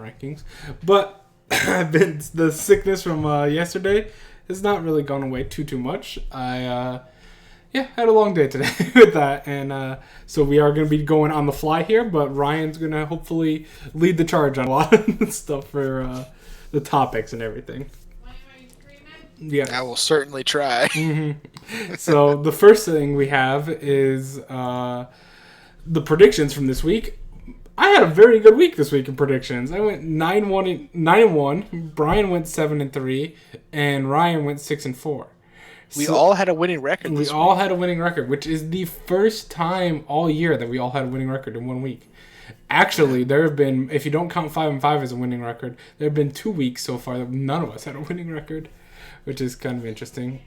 rankings. But the sickness from yesterday has not really gone away too much. I had a long day today with that, and so we are going to be going on the fly here, but Ryan's going to hopefully lead the charge on a lot of stuff for the topics and everything. Yeah, I will certainly try. Mm-hmm. So the first thing we have is the predictions from this week. I had a very good week this week in predictions. I went 9-1. Brian went 7-3, and Ryan went 6-4. We all had a winning record. We all had a winning record, which is the first time all year that we all had a winning record in 1 week. Actually, there have been, if you don't count 5-5 as a winning record, there have been 2 weeks so far that none of us had a winning record, which is kind of interesting.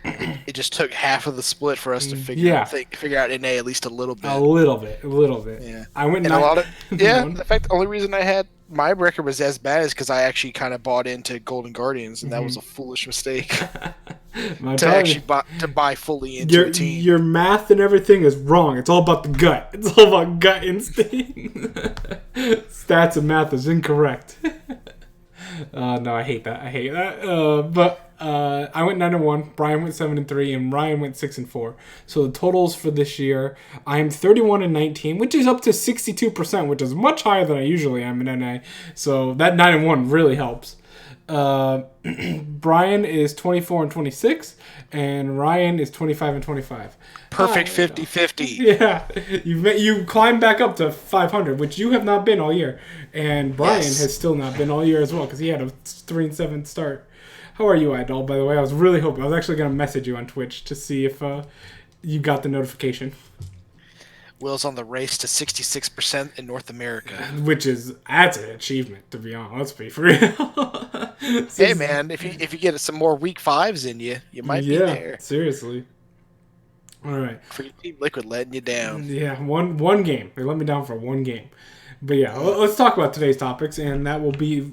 It just took half of the split for us to figure out NA at least a little bit. A little bit. Yeah. I went and a lot of in fact, the only reason I had my record was as bad is because I actually kind of bought into Golden Guardians, and that was a foolish mistake. to buy fully into the team. Your math and everything is wrong. It's all about the gut. It's all about gut instinct. Stats and math is incorrect. No, I hate that. But I went 9-1. Brian went 7-3, and Ryan went 6-4. So the totals for this year, I am 31-19, which is up to 62%, which is much higher than I usually am in NA. So that 9-1 really helps. Brian is 24-26, and Ryan is 25-25. Perfect 50-50. Yeah, you climbed back up to 500, which you have not been all year, and Brian has still not been all year as well because he had a 3-7 start. How are you, Idol? By the way, I was really hoping. I was actually going to message you on Twitch to see if you got the notification. Will's on the race to 66% in North America. That's an achievement, to be honest. Let's be for real. Hey, man, if you get some more week 5s in you might be there. Seriously. All right. For Team Liquid letting you down. Yeah, one game. They let me down for one game. But yeah, let's talk about today's topics, and that will be,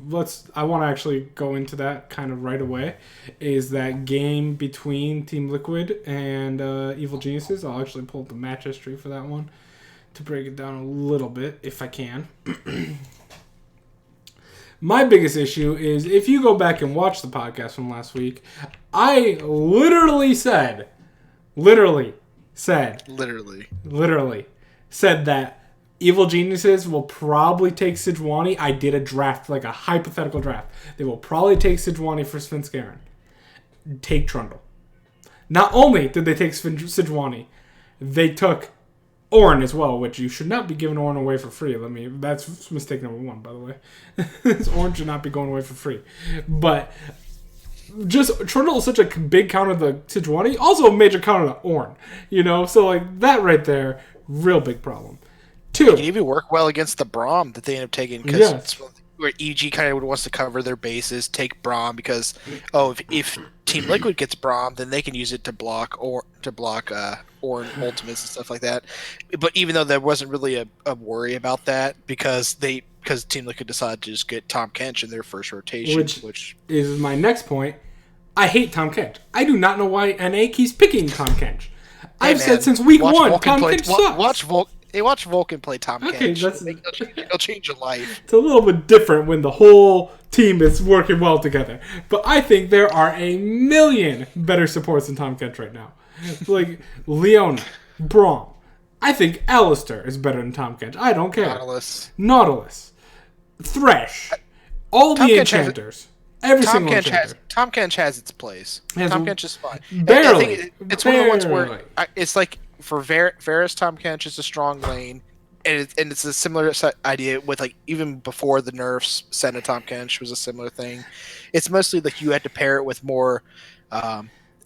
I want to actually go into that kind of right away, is that game between Team Liquid and Evil Geniuses. I'll actually pull up the match history for that one to break it down a little bit, if I can. My biggest issue is, if you go back and watch the podcast from last week, I literally said that Evil Geniuses will probably take Sejuani. I did a draft, like a hypothetical draft. They will probably take Sejuani for Svenskeren. Take Trundle. Not only did they take Sejuani, they took Ornn as well, which you should not be giving Ornn away for free. That's mistake number 1, by the way. Ornn should not be going away for free. But just Trundle is such a big counter to Sejuani, also a major counter to Ornn. So like that right there, real big problem. 2. It can even work well against the Braum that they end up taking because where EG kind of wants to cover their bases, take Braum because if Team Liquid gets Braum, then they can use it to block Ornn ultimates and stuff like that. But even though there wasn't really a worry about that because Team Liquid decided to just get Tahm Kench in their first rotation, which is my next point. I hate Tahm Kench. I do not know why NA keeps picking Tahm Kench. I've said since week 1, Tahm Kench sucks. Watch Vulcan play Tahm Kench. It'll change your life. It's a little bit different when the whole team is working well together. But I think there are a million better supports than Tahm Kench right now. Like Leona, Braum. I think Alistar is better than Tahm Kench. I don't care. Nautilus. Thresh. All the enchanters. Every single enchanter. Tahm Kench has its place. Tahm Kench is fine. Barely. It's one of the ones where it's like for Varus, Tahm Kench is a strong lane, and it's a similar idea with like even before the nerfs, Senna Tahm Kench was a similar thing. It's mostly like you had to pair it with more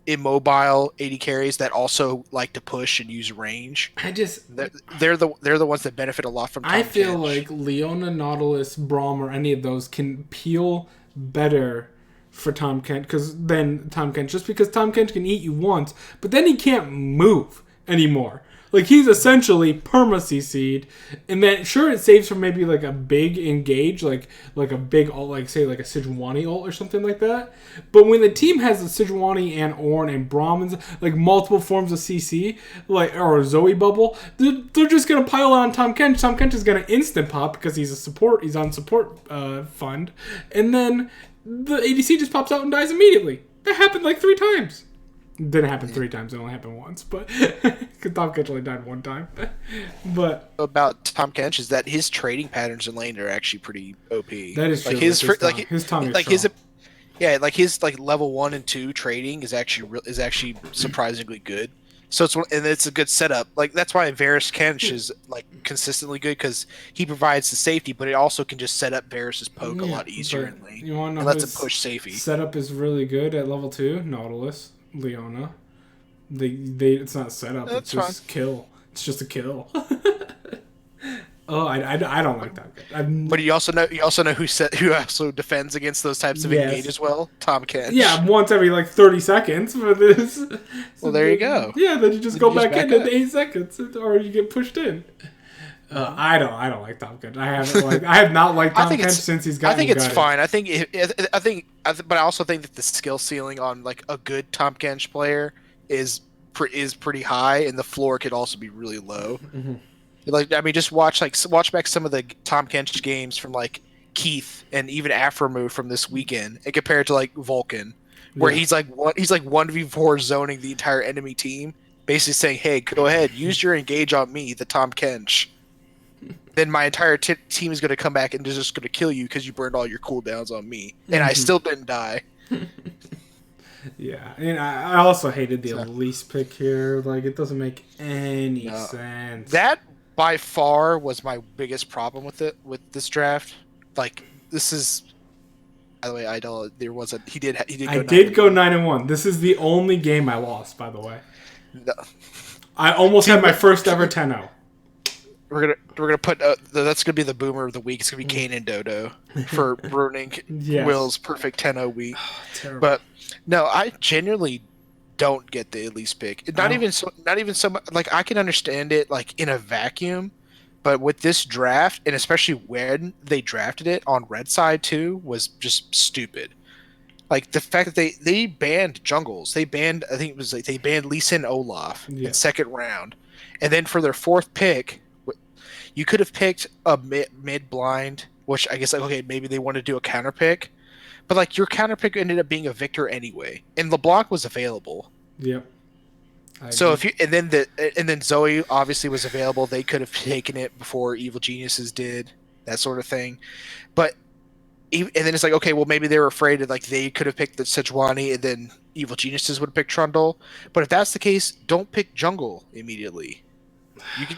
immobile AD carries that also like to push and use range. They're the ones that benefit a lot from Tahm Kench. I feel like Leona, Nautilus, Braum, or any of those can peel better for Tahm Kench because Tahm Kench can eat you once, but then he can't move anymore. Like, he's essentially perma CC'd, and then sure it saves from maybe like a big engage, like a big ult, like say like a Sejuani ult or something like that. But when the team has a Sejuani and Ornn and Brahmins, like multiple forms of CC, like or a Zoe bubble, they're just gonna pile on Tahm Kench. Tahm Kench is gonna instant pop because he's on support fund, and then the ADC just pops out and dies immediately. That happened like 3 times. It didn't happen 3 times. It only happened once. But because Tahm Kench only died 1 time. But about Tahm Kench is that his trading patterns in lane are actually pretty OP. That is true. His tongue is strong. His level 1 and 2 trading is actually surprisingly good. So it's a good setup. Like that's why Varus Kench is like consistently good because he provides the safety, but it also can just set up Varus's poke a lot easier in lane. You want to know lets him push safety. Setup is really good at level 2. Nautilus, Leona. It's not setup. It's just kill. It's just a kill. Oh, I don't like that. But you also know who also defends against those types of engage as well. Tahm Kench. Yeah, once every like 30 seconds for this. Well, there you go. Yeah, then you just go back in 8 seconds, or you get pushed in. I don't like Tahm Kench. I have not liked Tahm Kench since he's gotten. I think it's fine. But I also think that the skill ceiling on like a good Tahm Kench player is pretty high, and the floor could also be really low. Mm-hmm. Like, I mean, just watch back some of the Tahm Kench games from like Keith and even Afromu from this weekend, and compare it to like Vulcan, where he's like 1v4 zoning the entire enemy team, basically saying, "Hey, go ahead, use your engage on me, the Tahm Kench. Then my entire team is going to come back and just going to kill you because you burned all your cooldowns on me, and I still didn't die." Yeah, and I also hated the Elise pick here. Like, it doesn't make any sense. That by far was my biggest problem with this draft. Like, this is, by the way, I did go 9-1. This is the only game I lost, by the way. No. I almost had my first ever 10-0. We're gonna put that's gonna be the boomer of the week. It's gonna be Kane and Dodo for ruining Will's perfect 10-0 week. Terrible. But no, I genuinely don't get the Elise pick. Not even so much. Like, I can understand it like in a vacuum, but with this draft, and especially when they drafted it on red side too, was just stupid. Like the fact that they banned jungles. They banned, I think it was like they banned Lee Sin Olaf in second round, and then for their 4th pick, you could have picked a mid blind, which I guess like okay maybe they want to do a counter pick. But like your counter pick ended up being a Victor anyway, and LeBlanc was available. Yep. So and then Zoe obviously was available. They could have taken it before Evil Geniuses did, that sort of thing. But and then it's like okay, well maybe they were afraid that like they could have picked the Sejuani, and then Evil Geniuses would have picked Trundle. But if that's the case, don't pick jungle immediately.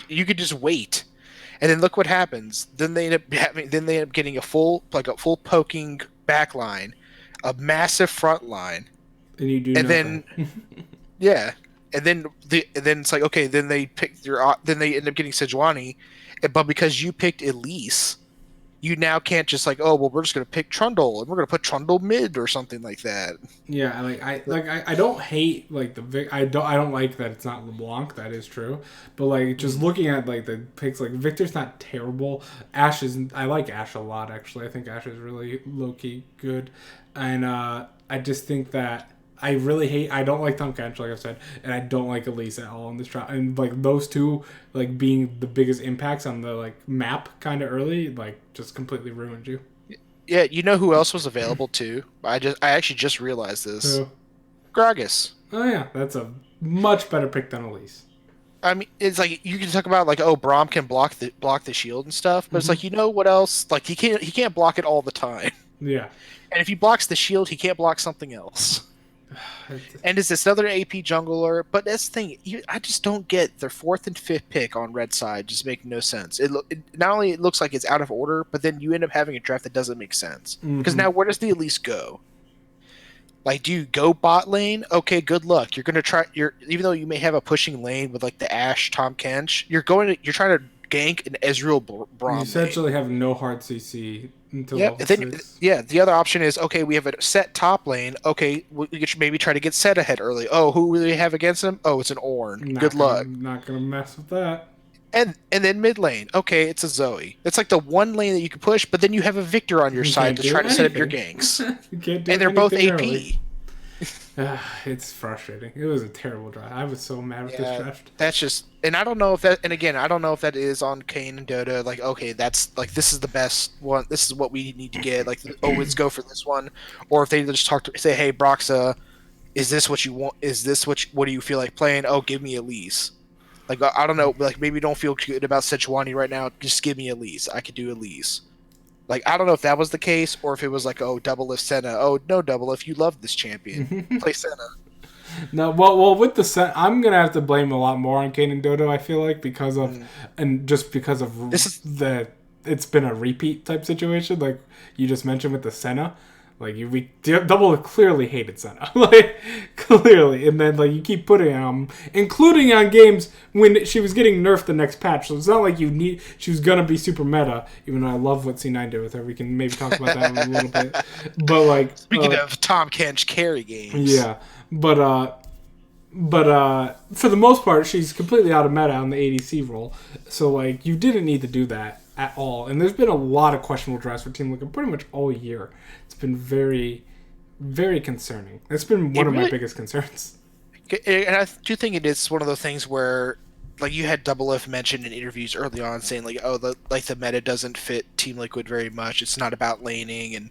You could just wait. And then look what happens. Then they end up getting a full poking back line, a massive front line, and you do nothing. And then it's like okay, then they end up getting Sejuani, but because you picked Elise, you now can't just like oh well we're just gonna pick Trundle and we're gonna put Trundle mid or something like that. Yeah, I don't hate like the Vic. I don't like that it's not LeBlanc. That is true, but like just looking at like the picks, like Victor's not terrible. Ashe is. I like Ashe a lot actually. I think Ashe is really low key good, and I just think that I don't like Tahm Kench, like I said, and I don't like Elise at all in this trial. And like those two, like being the biggest impacts on the like map kind of early, like just completely ruined you. Yeah, you know who else was available too? I actually just realized this. Who? Gragas. Oh yeah, that's a much better pick than Elise. I mean, it's like you can talk about like oh Braum can block the shield and stuff, but it's like you know what else? Like he can't block it all the time. Yeah. And if he blocks the shield, he can't block something else. And it's this other AP jungler, but that's the thing. I just don't get their 4th and 5th pick on red side. Just make no sense. It not only it looks like it's out of order, but then you end up having a draft that doesn't make sense. Because now where does the Elise go? Like, do you go bot lane? Okay, good luck. You're gonna try. Even though you may have a pushing lane with like the Ashe, Tahm Kench, you're trying to gank an Ezreal Braum. You essentially have no hard CC until Yep. level 6. The other option is, okay, we have a set top lane. Okay, we should maybe try to get set ahead early. Oh, who do we have against them? Oh, it's an Ornn. Good luck. Not gonna mess with that. And then mid lane, okay, it's a Zoe. It's like the one lane that you can push, but then you have a Victor on your side to try to set up your ganks. You can't do and they're both AP. Early. It's frustrating. It was a terrible draft. I was so mad with this draft. That's just, and I don't know if that, and again, I don't know if that is on Kane and Dota. Like, okay, that's like this is the best one. This is what we need to get. Like, oh, let's go for this one. Or if they just say, hey, Broxa, is this what you want? Is this what do you feel like playing? Oh, give me Elise. Like, I don't know. Like, maybe don't feel good about Sejuani right now. Just give me Elise. I could do Elise. Like, I don't know if that was the case, or if it was like, oh, double if Senna. Oh, no, double if you love this champion. Play Senna. No, well, with the Senna, I'm going to have to blame a lot more on Kane and Dodo, I feel like, because of, and just because of it's been a repeat type situation, like you just mentioned with the Senna. Like, Double clearly hated Senna. Like, clearly. And then, like, you keep putting on, including on games when she was getting nerfed the next patch. So it's not like she was going to be super meta, even though I love what C9 did with her. We can maybe talk about that in a little bit. But, like... Speaking of Tom Kench carry games. Yeah. But for the most part, she's completely out of meta on the ADC role. So, like, you didn't need to do that at all. And there's been a lot of questionable drafts for Team Liquid pretty much all year. It's been very, very concerning. It's been one of my biggest concerns. And I do think it is one of those things where, like, you had Double F mentioned in interviews early on saying, like, oh, the meta doesn't fit Team Liquid very much. It's not about laning, and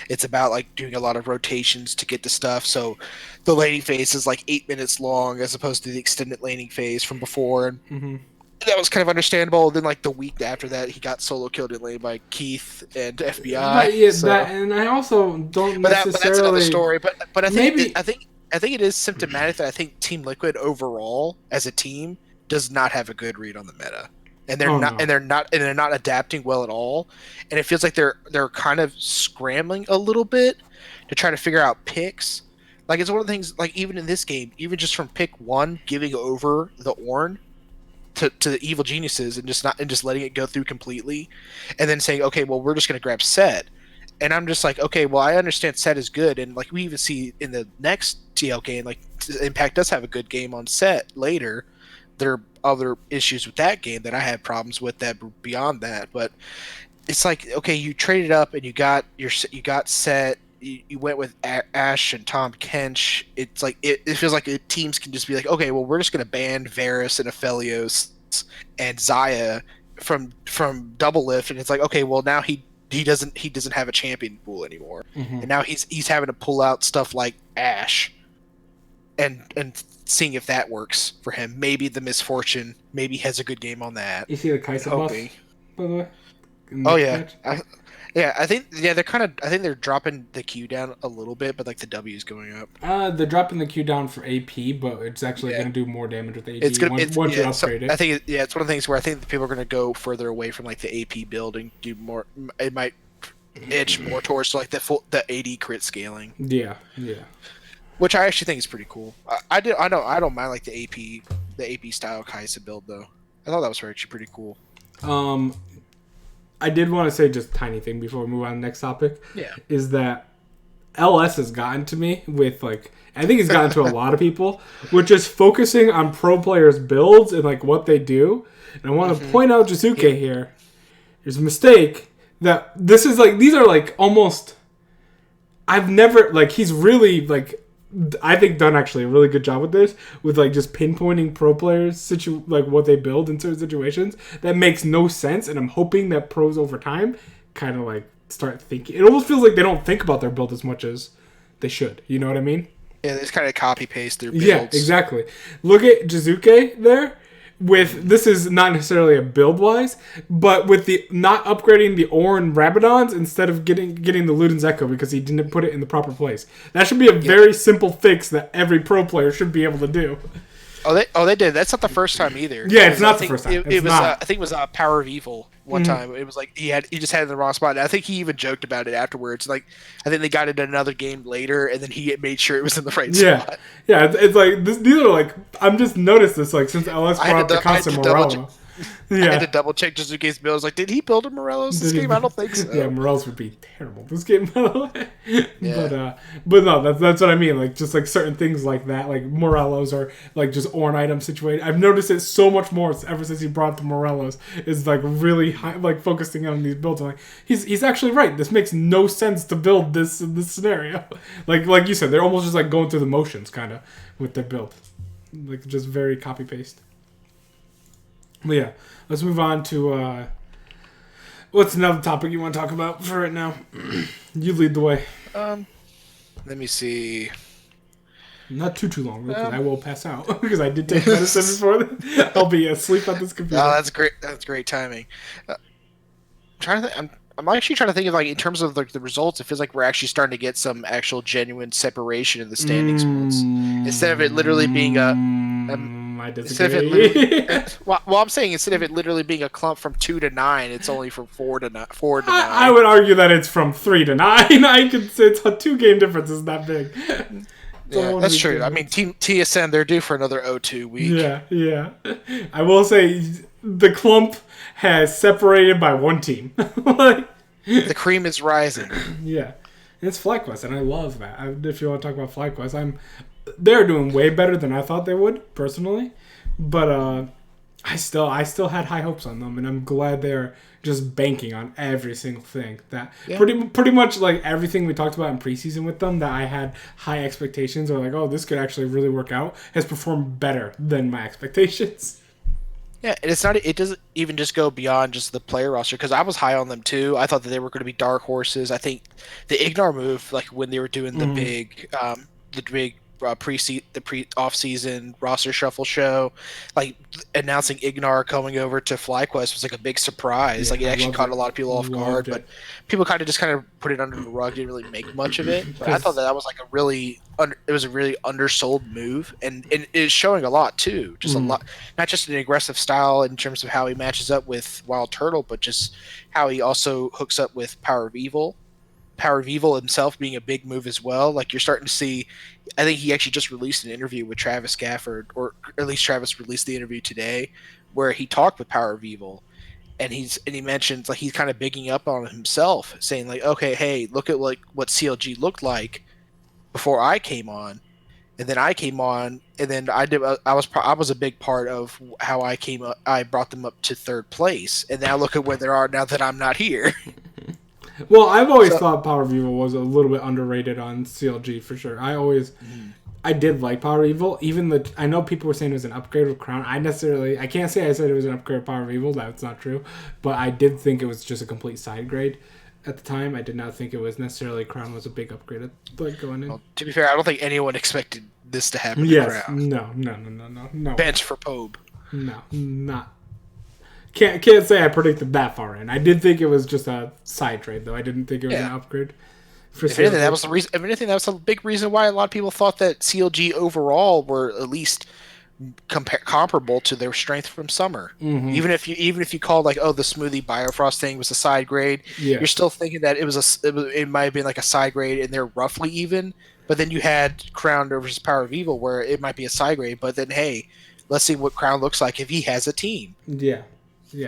it's about, like, doing a lot of rotations to get the stuff. So the laning phase is, like, 8 minutes long as opposed to the extended laning phase from before. And that was kind of understandable. Then, like, the week after that, he got solo killed in lane by Keith and FBI. Yeah, so. And I also don't necessarily. But that's another story. But I think I think it is symptomatic that I think Team Liquid overall as a team does not have a good read on the meta, and they're not adapting well at all. And it feels like they're kind of scrambling a little bit to try to figure out picks. Like, it's one of the things. Like, even in this game, even just from pick 1, giving over the Ornn to the evil geniuses and just letting it go through completely, and then saying, okay, well, we're just going to grab Set. And I'm just like, okay, well, I understand Set is good, and like we even see in the next TL game, like Impact does have a good game on Set later. There are other issues with that game that I had problems with that beyond that, but it's like, okay, you traded up and you got Set. You went with Ashe and Tom Kench. It's like it feels like teams can just be like, okay, well, we're just going to ban Varus and Aphelios and Xayah from Double Lift, and it's like, okay, well, now he doesn't have a champion pool anymore, and now he's having to pull out stuff like Ashe, and seeing if that works for him. Maybe the Misfortune, maybe he has a good game on that. You see the Kai'Sa buff, by the way? Oh yeah. I think they're dropping the Q down a little bit, but like the W is going up. They're dropping the Q down for AP, but it's actually going to do more damage with the AP once you upgrade it. I think it's one of the things where I think people are going to go further away from like the AP build and do more. It might edge more towards like the AD crit scaling. Yeah. Which I actually think is pretty cool. I don't mind like the AP style Kai'Sa build though. I thought that was actually pretty cool. I did want to say just a tiny thing before we move on to the next topic. Yeah. Is that LS has gotten to me with, like, I think it's gotten to a lot of people, with just focusing on pro players' builds and, like, what they do. And I want to point out Jizuke here. There's a mistake that this is, like, these are, like, almost, I've never, like, he's really, like, I think done actually a really good job with this, with like just pinpointing pro players like what they build in certain situations that makes no sense, and I'm hoping that pros over time kind of like start thinking. It almost feels like they don't think about their build as much as they should. You know what I mean? Yeah, they just kind of copy paste their builds. Yeah, exactly. Look at Jizuke there. This is not necessarily a build wise, but with the not upgrading the Ornn Rabadons instead of getting the Luden's Echo because he didn't put it in the proper place. That should be a very simple fix that every pro player should be able to do. They did. That's not the first time either. Yeah, it's not the first time. It was I think it was Power of Evil one time. It was like he just had it in the wrong spot. And I think he even joked about it afterwards. Like, I think they got it in another game later, and then he made sure it was in the right spot. Yeah. It's like these are like, I'm just noticed this like since LS brought up the constant Morello. I had to double check just in case Bill was like, did he build a Morelos this game? I don't think so. Yeah, Morelos would be terrible this game, by the way. Yeah. But no, that's what I mean. Like, just like certain things like that, like Morelos or like just Orn item situated. I've noticed it so much more ever since he brought the Morelos. Is like really high, like focusing on these builds. I'm like, he's actually right. This makes no sense to build this in this scenario. Like you said, they're almost just like going through the motions, kind of, with their build. Like, just very copy paste. But yeah, let's move on to what's another topic you want to talk about for right now? You lead the way. Let me see. Not too long, because I will pass out because I did take medicine before. I'll be asleep on this computer. Oh, that's great. That's great timing. Trying to think, I'm actually trying to think of, like, in terms of like the results. It feels like we're actually starting to get some actual genuine separation in the standings instead of it literally being I disagree. Instead of it well, I'm saying instead of it literally being a clump from 2 to 9, it's only from 4 to 9. I would argue that it's from 3 to 9. I could say it's a 2-game difference. Isn't that big? Yeah, that's true. I mean, Team TSM, they're due for another 0-2 week. Yeah. I will say the clump has separated by one team. The cream is rising. Yeah. And it's FlyQuest, and I love that. If you want to talk about FlyQuest, they're doing way better than I thought they would, personally. But I still had high hopes on them, and I'm glad they're just banking on every single thing. That pretty much like everything we talked about in preseason with them that I had high expectations or like, oh, this could actually really work out, has performed better than my expectations. Yeah, and it doesn't even just go beyond just the player roster, because I was high on them too. I thought that they were going to be dark horses. I think the Ignar move, like when they were doing the big off-season roster shuffle show, like announcing Ignar coming over to FlyQuest was like a big surprise. Like, it actually caught a lot of people off guard, but people kind of put it under the rug, didn't really make much of it. But I thought that was like a really undersold move, and it's showing a lot too. Just a lot, not just an aggressive style in terms of how he matches up with Wild Turtle, but just how he also hooks up with Power of Evil. Power of Evil himself being a big move as well. Like, you're starting to see, I think he actually just released an interview with Travis Gafford, or at least Travis released the interview today, where he talked with Power of Evil, and he mentions, like, he's kind of bigging up on himself, saying like, okay, hey, look at like what CLG looked like before I came on, and then I came on, and then I was a big part of how I brought them up to 3rd place, and now look at where they are now that I'm not here. Well, I've always thought Power of Evil was a little bit underrated on CLG for sure. I did like Power of Evil. I know people were saying it was an upgrade of Crown. I can't say I said it was an upgrade of Power of Evil. That's not true. But I did think it was just a complete side grade at the time. I did not think it was necessarily Crown was a big upgrade going in. Well, to be fair, I don't think anyone expected this to happen to Crown. No. Bench for Pobe. No, not. Can't say I predicted that far in. I did think it was just a side trade, though. I didn't think it was an upgrade. If anything, that was the reason. If anything, that was a big reason why a lot of people thought that CLG overall were at least comparable to their strength from summer. Mm-hmm. Even if you called like, oh, the Smoothie Biofrost thing was a side grade, you're still thinking that it might have been like a side grade, and they're roughly even. But then you had Crown versus Power of Evil, where it might be a side grade. But then, hey, let's see what Crown looks like if he has a team. Yeah.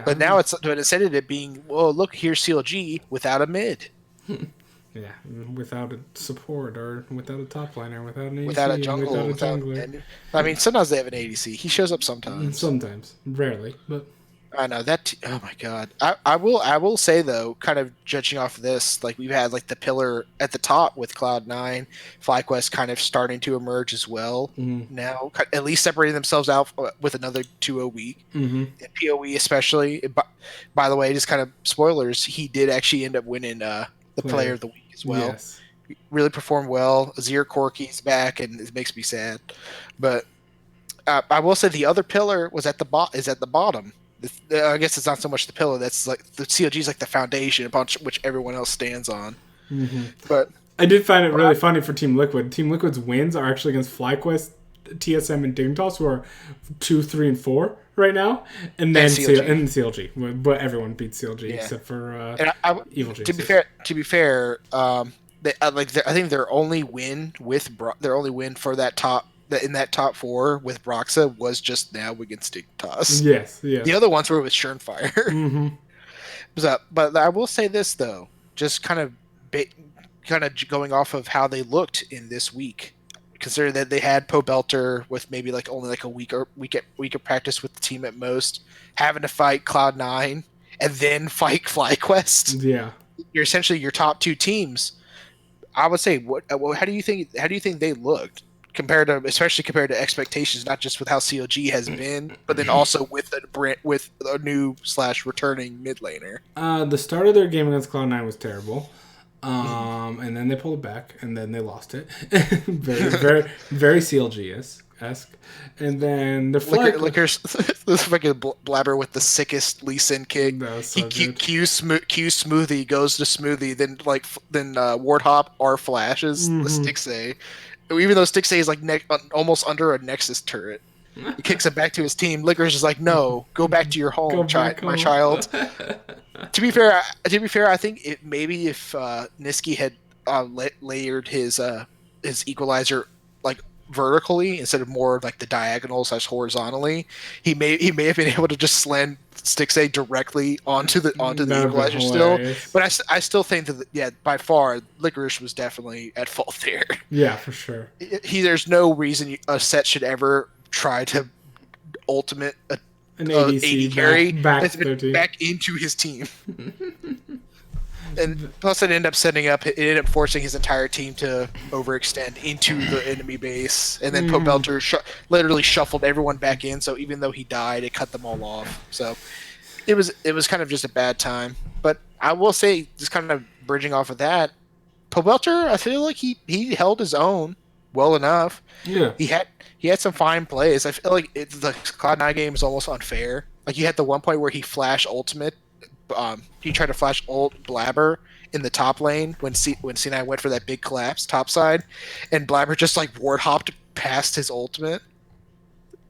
But now instead of it being, well, look, here's CLG without a mid. Yeah, without a support, or without a top liner, without an ADC, without a jungler. I mean, sometimes they have an ADC. He shows up sometimes. Sometimes, rarely, but I know that. Oh my god! I will say though, kind of judging off of this, like we've had like the pillar at the top with Cloud9, FlyQuest kind of starting to emerge as well. Mm-hmm. Now, at least separating themselves out with another 2-0 week. Mm-hmm. And PoE especially. By the way, just kind of spoilers, he did actually end up winning the Player of the Week as well. Yes. He really performed well. Azir Corky's back, and it makes me sad. But I will say the other pillar was at the bottom. I guess it's not so much the pillar. That's like the CLG is like the foundation upon which everyone else stands on. Mm-hmm. But I did find it really funny for Team Liquid. Team Liquid's wins are actually against FlyQuest, TSM, and Dignitas, who are 2, 3, and 4 right now, and then CLG. But everyone beats CLG except for Evil Geniuses. To be fair, I think their only win for that top that in that top 4 with Broxa was just now against Dignitas. Yes, yes. The other ones were with Schernfire. Mm-hmm. But I will say this though, just kind of going off of how they looked in this week. Considering that they had Pobelter with maybe like only like a week of practice with the team at most, having to fight Cloud9 and then fight FlyQuest. Yeah, You're essentially your top 2 teams. I would say, how do you think they looked especially compared to expectations, not just with how CLG has been, but then also with a new / returning mid laner. The start of their game against Cloud9 was terrible. And then they pulled it back, and then they lost it. very CLG-esque. And then the Liquor's this fucking blabber with the sickest Lee Sin kick. So Q Smoothie goes to Smoothie, then Warthog R flashes the Stixxay. Even though Stixxay is like almost under a Nexus turret. He kicks it back to his team. Liquor's just like, no, go back to your home, my child. To be fair, I think maybe if Niski had layered his equalizer like vertically instead of more like the diagonal / horizontally, he may have been able to just slam Stixxay directly onto the equalizer still. But I still think that by far Licorice was definitely at fault there. Yeah, for sure. There's no reason a set should ever try to ultimate an AD carry back into his team. And plus it ended up forcing his entire team to overextend into the enemy base, and then Pobelter literally shuffled everyone back in, so even though he died, it cut them all off. So it was kind of just a bad time. But I will say, just kind of bridging off of that, Pobelter, I feel like he held his own well enough. Yeah. He had some fine plays. I feel like the Cloud9 game is almost unfair. Like, you had the one point where he flashed ultimate. He tried to flash ult Blabber in the top lane when C9 went for that big collapse top side, and Blabber just like ward hopped past his ultimate.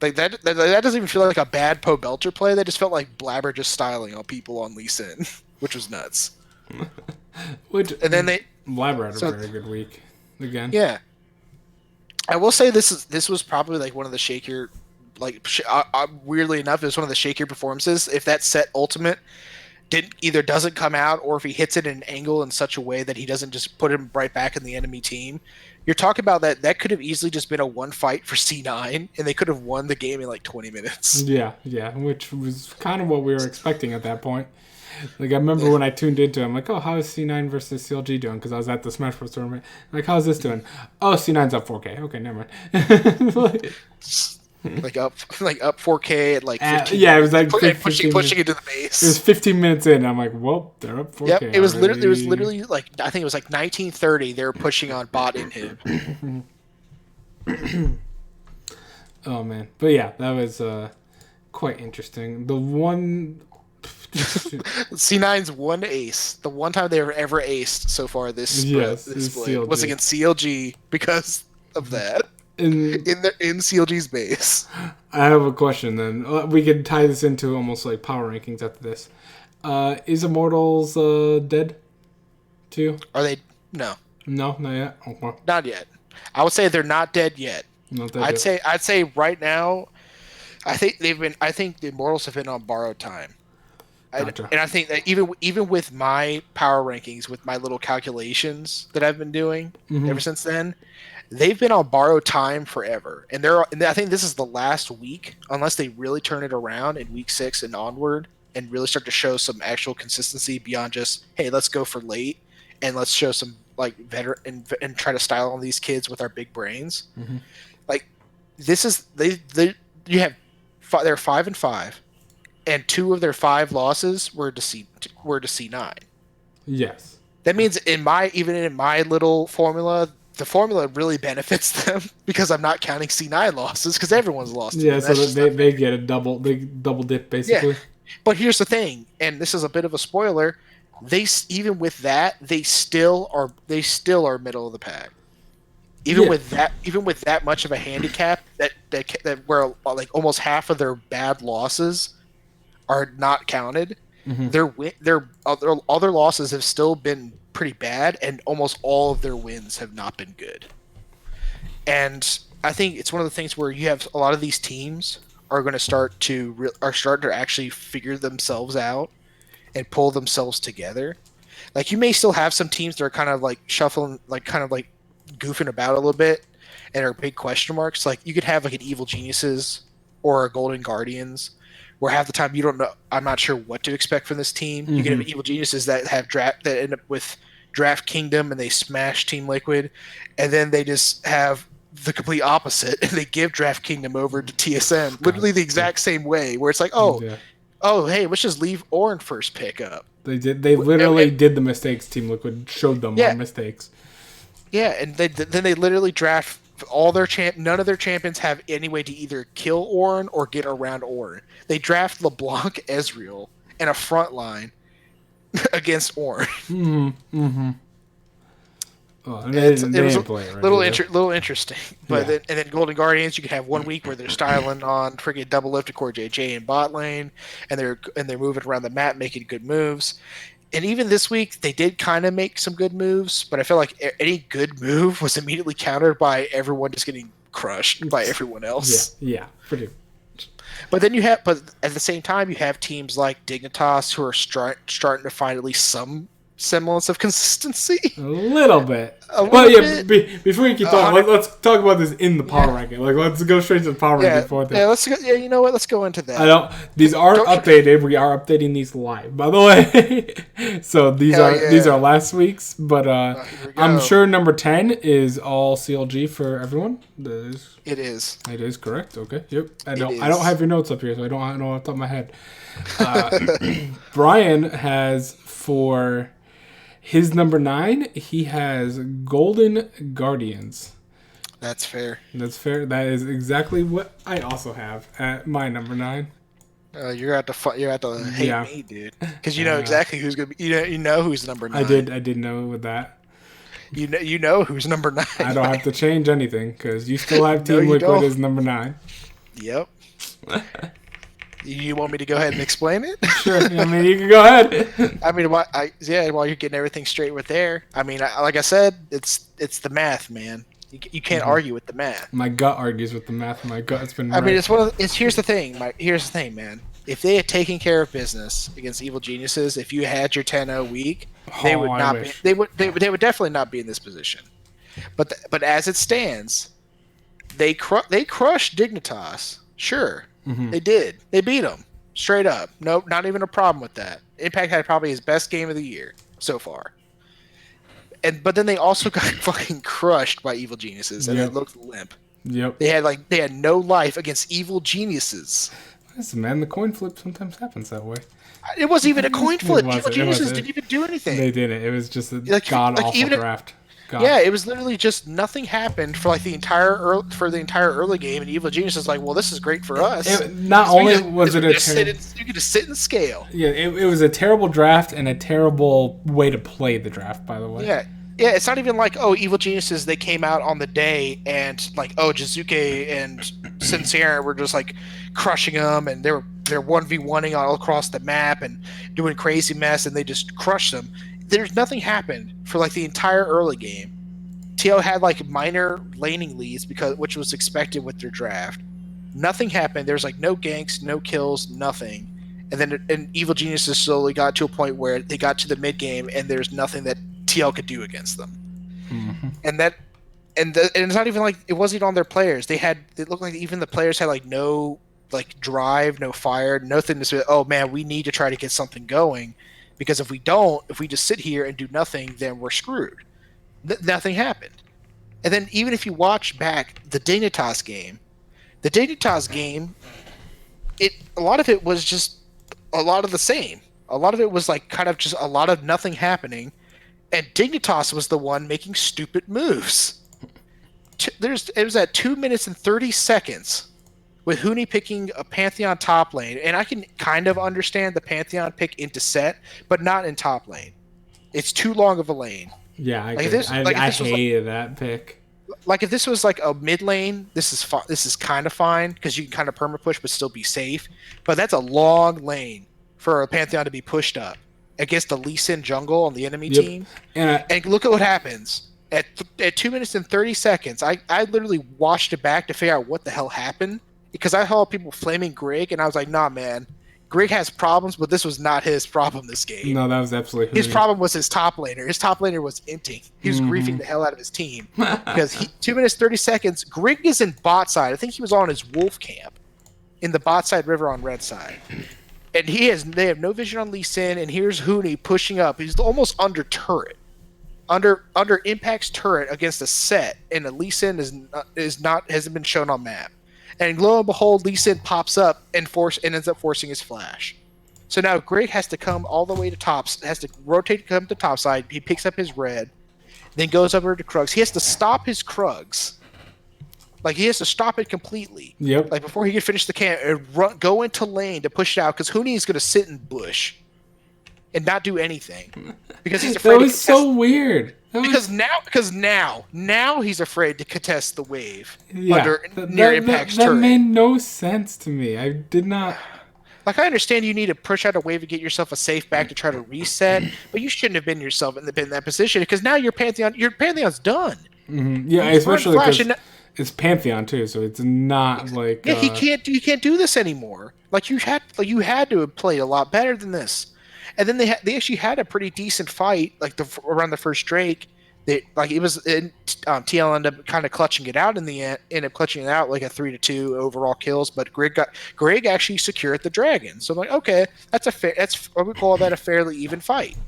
Like that doesn't even feel like a bad Pobelter play. That just felt like Blabber just styling on people on Lee Sin, which was nuts. And then Blabber had a very good week again. Yeah. I will say this was probably like one of the shakier, weirdly enough, it was one of the shakier performances. If that set ultimate doesn't come out, or if he hits it in an angle in such a way that he doesn't just put him right back in the enemy team, you're talking about that could have easily just been a one fight for C9, and they could have won the game in like 20 minutes. Yeah, which was kind of what we were expecting at that point. Like, I remember when I tuned into it, I'm like, oh, how is C9 versus CLG doing? Because I was at the Smash Bros. Tournament. Like, how's this doing? Oh, C9's up 4K. Okay, never mind. like up 4K at like 15. Yeah, it was like pushing into the base. It was 15 minutes in. I'm like, well, they're up 4K. Yep, it was literally like, I think it was like 1930. They were pushing on bot in him. Oh man, but yeah, that was quite interesting. The one. C9's one ace. The one time they were ever aced so far this split was against CLG because of that. In CLG's base. I have a question then. We could tie this into almost like power rankings after this. Is Immortals dead too? Are they? No. No, not yet. Okay. Not yet. I would say they're not dead yet. I'd say right now, I think the Immortals have been on borrowed time. Gotcha. And I think that even with my power rankings, with my little calculations that I've been doing ever since then, they've been on borrowed time forever. And I think this is the last week, unless they really turn it around in week 6 and onward, and really start to show some actual consistency beyond just, hey, let's go for late and let's show some like veteran and try to style on these kids with our big brains. Mm-hmm. Like, this is they're 5-5. And 2 of their 5 losses were to C9. Yes. That means in my little formula, the formula really benefits them because I'm not counting C9 losses because everyone's lost. Yeah, so they get a double dip basically. Yeah. But here's the thing, and this is a bit of a spoiler. Even with that, they still are middle of the pack. Even with that much of a handicap, that where like almost half of their bad losses are not counted. Mm-hmm. Their other losses have still been pretty bad, and almost all of their wins have not been good. And I think it's one of the things where you have a lot of these teams are going to start to actually figure themselves out and pull themselves together. Like you may still have some teams that are kind of like shuffling, like kind of like goofing about a little bit, and are big question marks. Like you could have like an Evil Geniuses or a Golden Guardians, where half the time you don't know. I'm not sure what to expect from this team. You could have Evil Geniuses that have draft that end up with Draft Kingdom and they smash Team Liquid, and then they just have the complete opposite and they give Draft Kingdom over to TSM, literally the exact same way. Where it's like, oh, hey, let's just leave Orin first pick up. They did. They literally did the mistakes Team Liquid showed them on mistakes. Yeah, and then they literally draft all their none of their champions have any way to either kill Orin or get around Orin. They draft LeBlanc Ezreal in a front line against Orin. Well, it was a little interesting, but then Golden Guardians, you could have 1 week where they're styling on freaking double lift to core JJ in bot lane, and they're moving around the map, making good moves. And even this week, they did kind of make some good moves, but I feel like any good move was immediately countered by everyone just getting crushed by everyone else. Yeah, pretty. But then but at the same time, you have teams like Dignitas who are starting to find at least some semblance of consistency. A little bit. Before we keep talking, let's talk about this in the power ranking. Like, let's go straight to the power ranking for this. Yeah, let's go. Yeah, you know what? Let's go into that. These are updated. We are updating these live, by the way. So these are last week's, but I'm sure number 10 is all CLG for everyone. It is. It is correct. Okay. Yep. I don't have your notes up here, so I don't know off the top of my head. Brian has for his number 9, he has Golden Guardians. That's fair. That is exactly what I also have at my number 9. You're at to hate me, dude, because you know exactly who's gonna be. You know who's number 9. I did know with that. You know who's number 9. I don't have to change anything because you still have Team Liquid as number 9. Yep. You want me to go ahead and explain it? Sure. I mean, you can go ahead. I mean, while you're getting everything straight with there, I mean, like I said, it's the math, man. You can't argue with the math. My gut argues with the math. My gut's been. I mean, here's the thing. Here's the thing, man. If they had taken care of business against Evil Geniuses, if you had your 10-0 week, they would not be. They would definitely not be in this position. But as it stands, they crushed Dignitas. Sure. Mm-hmm. They did. They beat them straight up. No, not even a problem with that. Impact had probably his best game of the year so far. But then they also got fucking crushed by Evil Geniuses, and they looked limp. Yep. They had no life against Evil Geniuses. Listen, man, the coin flip sometimes happens that way. It wasn't even a coin flip. Evil Geniuses didn't even do anything. They didn't. It was just a god-awful draft. Yeah, it was literally just nothing happened for like the entire early game, and Evil Genius is like, well, this is great for us. You could just sit and scale. Yeah, it was a terrible draft and a terrible way to play the draft, by the way. Yeah, it's not even like, oh, Evil Geniuses, they came out on the day and like, oh, Jizuke and Sincere were just like crushing them, and they're 1v1ing all across the map and doing crazy mess, and they just crushed them. There's nothing happened for like the entire early game. TL had like minor laning leads which was expected with their draft. Nothing happened. There's like no ganks, no kills, nothing. And then Evil Geniuses slowly got to a point where they got to the mid game and there's nothing that TL could do against them. Mm-hmm. And it's not even like it wasn't on their players. It looked like even the players had like no like drive, no fire, nothing to say, oh man, we need to try to get something going. Because if we just sit here and do nothing, then we're screwed. Nothing happened. And then even if you watch back the Dignitas game, a lot of it was just a lot of the same. A lot of it was like kind of just a lot of nothing happening, and Dignitas was the one making stupid moves. It was at 2 minutes and 30 seconds. With Huni picking a Pantheon top lane, and I can kind of understand the Pantheon pick into set, but not in top lane. It's too long of a lane. Yeah, I hated that pick. Like if this was like a mid lane, this is kind of fine because you can kind of perma push but still be safe. But that's a long lane for a Pantheon to be pushed up against the Lee Sin jungle on the enemy team. And look at what happens. At 2 minutes and 30 seconds, I literally watched it back to figure out what the hell happened because I saw people flaming Grig, and I was like, nah, man. Grig has problems, but this was not his problem this game. No, that was absolutely his problem was his top laner. His top laner was inting. He was griefing the hell out of his team because 2 minutes 30 seconds. Grig is in bot side. I think he was on his wolf camp in the bot side river on red side, and they have no vision on Lee Sin. And here's Huni pushing up. He's almost under turret, under Impact's turret against a set, and the Lee Sin hasn't been shown on map. And lo and behold, Lee Sin pops up and ends up forcing his flash. So now Grig has to come all the way to tops, has to rotate to come to top side. He picks up his red, then goes over to Krugs. He has to stop his Krugs. Like, he has to stop it completely. Yep. Like, before he can finish the camp, and go into lane to push it out, because Huni is going to sit in bush and not do anything. Because he's afraid that was so weird. Because now he's afraid to contest the wave under near Impact's turret. That made no sense to me. I did not. Like, I understand you need to push out a wave to get yourself a safe back to try to reset, but you shouldn't have been yourself in that position because now your Pantheon's done. Mm-hmm. Yeah, especially because it's Pantheon too, so it's not like he can't do this anymore. Like, you had to have played a lot better than this. And then they actually had a pretty decent fight, like around the first Drake. TL ended up kind of clutching it out in the end, like a 3-2 overall kills. But Grig actually secured the dragon. So I'm like, okay, I would call that a fairly even fight.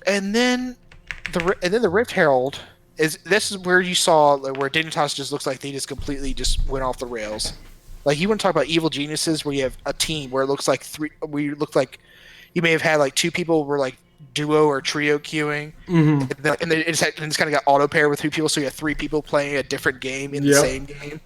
And then the Rift Herald this is where you saw where Dignitas just looks like they just completely just went off the rails. Like, you want to talk about evil geniuses where you have a team where it looks like you may have had like two people were like duo or trio queuing, and it's kind of got auto pair with 3 people, so you have 3 people playing a different game in the same game.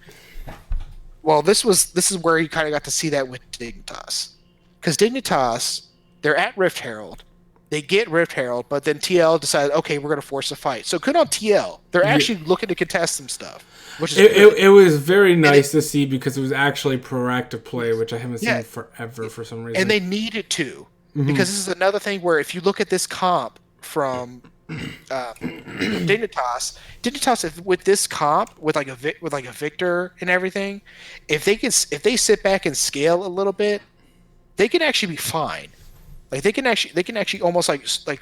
Well, this is where you kind of got to see that with Dignitas, because Dignitas, they're at Rift Herald, they get Rift Herald, but then TL decided, okay, we're going to force a fight. So good on TL. They're actually looking to contest some stuff. Which is it was very nice to see because it was actually proactive play, which I haven't seen forever for some reason. And they needed to. Because this is another thing where if you look at this comp from Dignitas with this comp with like a Victor and everything, if they sit back and scale a little bit, they can actually be fine. Like, they can actually almost do like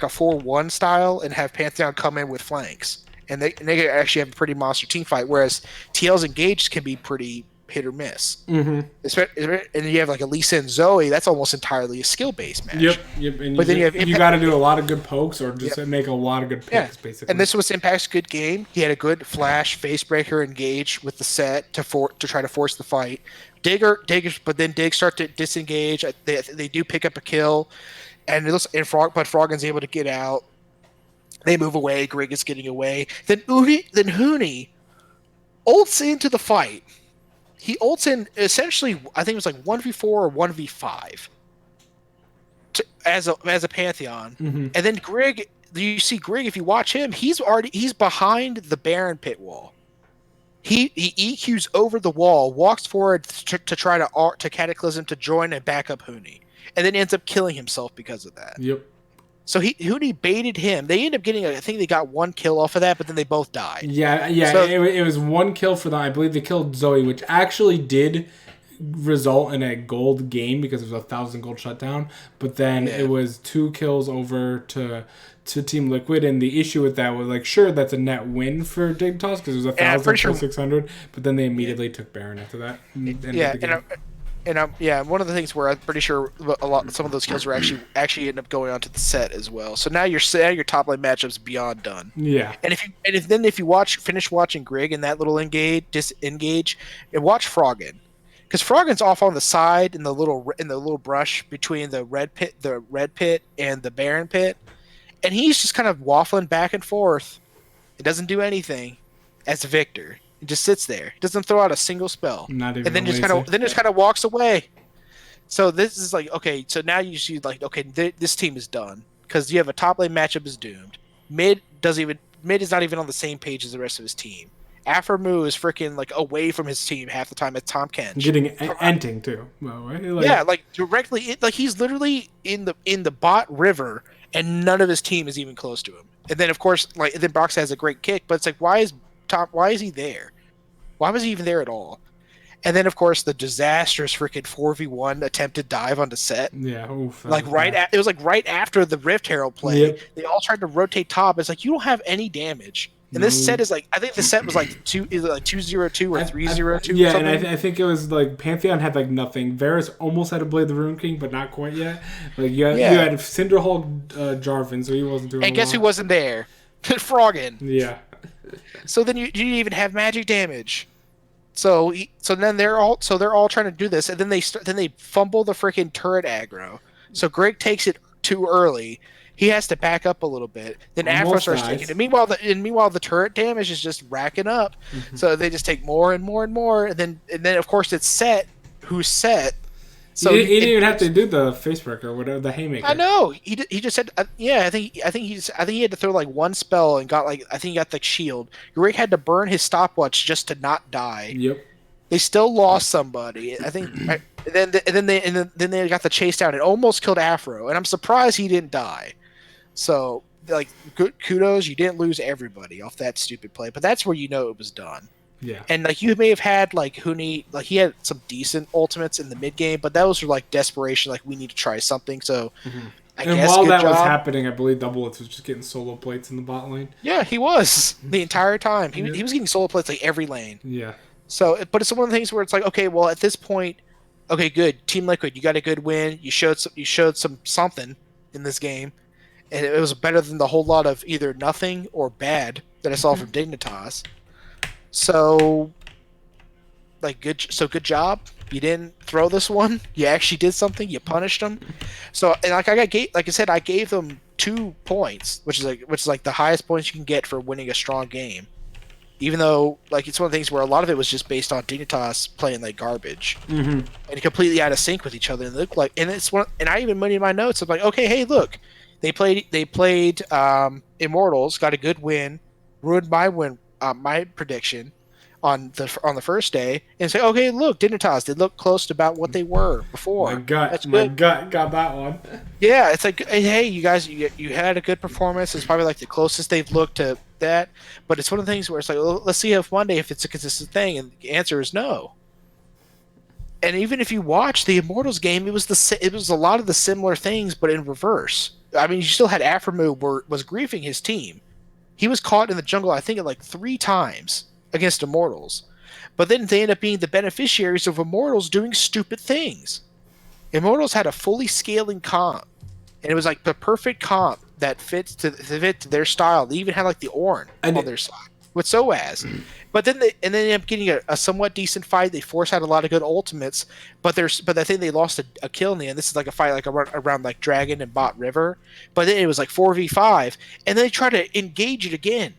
a 4-1 style and have Pantheon come in with flanks, and they can actually have a pretty monster team fight. Whereas TL's engaged can be pretty hit or miss. And you have like a Lisa and Zoe, that's almost entirely a skill-based match. Yep. And but then you got to do a lot of good pokes or just make a lot of good picks, basically. And this was Impact's good game. He had a good flash facebreaker engage with the set to try to force the fight. But then Dig start to disengage. They do pick up a kill, and Froggen's able to get out. They move away. Grig is getting away. Then Huni ults into the fight. He ults in essentially, I think it was like 1v4 or 1v5 as a Pantheon. And then Grig, you see Grig, if you watch him, he's behind the Baron pit wall. He EQs over the wall, walks forward to try to Cataclysm to join and back up Huni, and then ends up killing himself because of that. Yep. So Huni baited him. They ended up getting, I think they got 1 kill off of that, but then they both died. Yeah. So, it was 1 kill for them. I believe they killed Zoe, which actually did result in a gold game because it was 1,000 gold shutdown. But then it was 2 kills over to Team Liquid, and the issue with that was, like, sure, that's a net win for Dignitas because it was 1,000 for 600, but then they immediately took Baron after that. One of the things where I'm pretty sure some of those kills were actually end up going onto the set as well. So now your top lane matchup's beyond done. Yeah. And if you finish watching Grig in that little disengage, and watch Froggen, because Froggen's off on the side in the little brush between the red pit and the Baron pit, and he's just kind of waffling back and forth. It doesn't do anything as a Victor. He just sits there. He doesn't throw out a single spell. Not even. And then just kind of walks away. So this is like, okay. So now you see, like, okay, this team is done because you have a top lane matchup is doomed. Mid is not even on the same page as the rest of his team, Aphromoo is freaking like away from his team half the time at Tom Kench. Getting enting too. Well, right? Yeah, like directly, like he's literally in the bot river, and none of his team is even close to him. And then of course, like then Brox has a great kick, but it's like why is he there? Why was he even there at all? And then of course the disastrous freaking 4v1 attempted dive onto set. Yeah, oof, like it was like right after the Rift Herald play. Yep. They all tried to rotate top. It's like you don't have any damage. And this set is like I think the set was like either like 2-0-2 or 3-0-2. Yeah, and I think it was like Pantheon had like nothing. Varus almost had to blade the Rune King, but not quite yet. Like you had Cinderhulk Jarvan, so he wasn't doing. And guess who wasn't there? Froggen. Yeah. So then you didn't even have magic damage. So then they're all trying to do this, and then they fumble the freaking turret aggro. So Greg takes it too early. He has to back up a little bit. Then Afro starts taking it. Meanwhile, the turret damage is just racking up. Mm-hmm. So they just take more and more and more, and then of course it's Set who's Set. So he didn't even have to do the facebreaker or whatever, the haymaker. I know he just said I think he had to throw like one spell and got he got the shield. Greg had to burn his stopwatch just to not die. Yep. They still lost somebody. I think. Then they got the chase down. It almost killed Afro, and I'm surprised he didn't die. So like good kudos, you didn't lose everybody off that stupid play, but that's where you know it was done. Yeah. And like you may have had like Huni, like he had some decent ultimates in the mid game, but those were like desperation, like we need to try something. So I guess while that was happening, I believe Doublelift was just getting solo plates in the bot lane. Yeah, he was the entire time. He was getting solo plates like every lane. Yeah. So, but it's one of the things where it's like, okay, well at this point, okay, good, Team Liquid, you got a good win. You showed something in this game. And it was better than the whole lot of either nothing or bad that I saw from Dignitas. So, good job. You didn't throw this one. You actually did something. You punished them. So, and like I said, I gave them 2 points, which is like the highest points you can get for winning a strong game. Even though, like, it's one of the things where a lot of it was just based on Dignitas playing like garbage and completely out of sync with each other. And looked like, and I even put in my notes of like, okay, hey, look. They played Immortals, got a good win, ruined my prediction on the first day, and say, okay, look, Dignitas, they look close to about what they were before. My gut got that one. Yeah, it's like, hey, you guys, you had a good performance. It's probably like the closest they've looked to that, but it's one of the things where it's like, well, let's see if one day if it's a consistent thing, and the answer is no. And even if you watch the Immortals game, it was a lot of the similar things, but in reverse. I mean, you still had Aphromoo was griefing his team. He was caught in the jungle, I think, like 3 times against Immortals. But then they end up being the beneficiaries of Immortals doing stupid things. Immortals had a fully scaling comp, and it was like the perfect comp that fit to their style. They even had like the Ornn on their side with Soaz. But then they ended up getting a somewhat decent fight. They forced out a lot of good ultimates, but I think they lost a kill in the end. This is like a fight like around like Dragon and Bot River, but then it was like 4v5, and then they try to engage it again.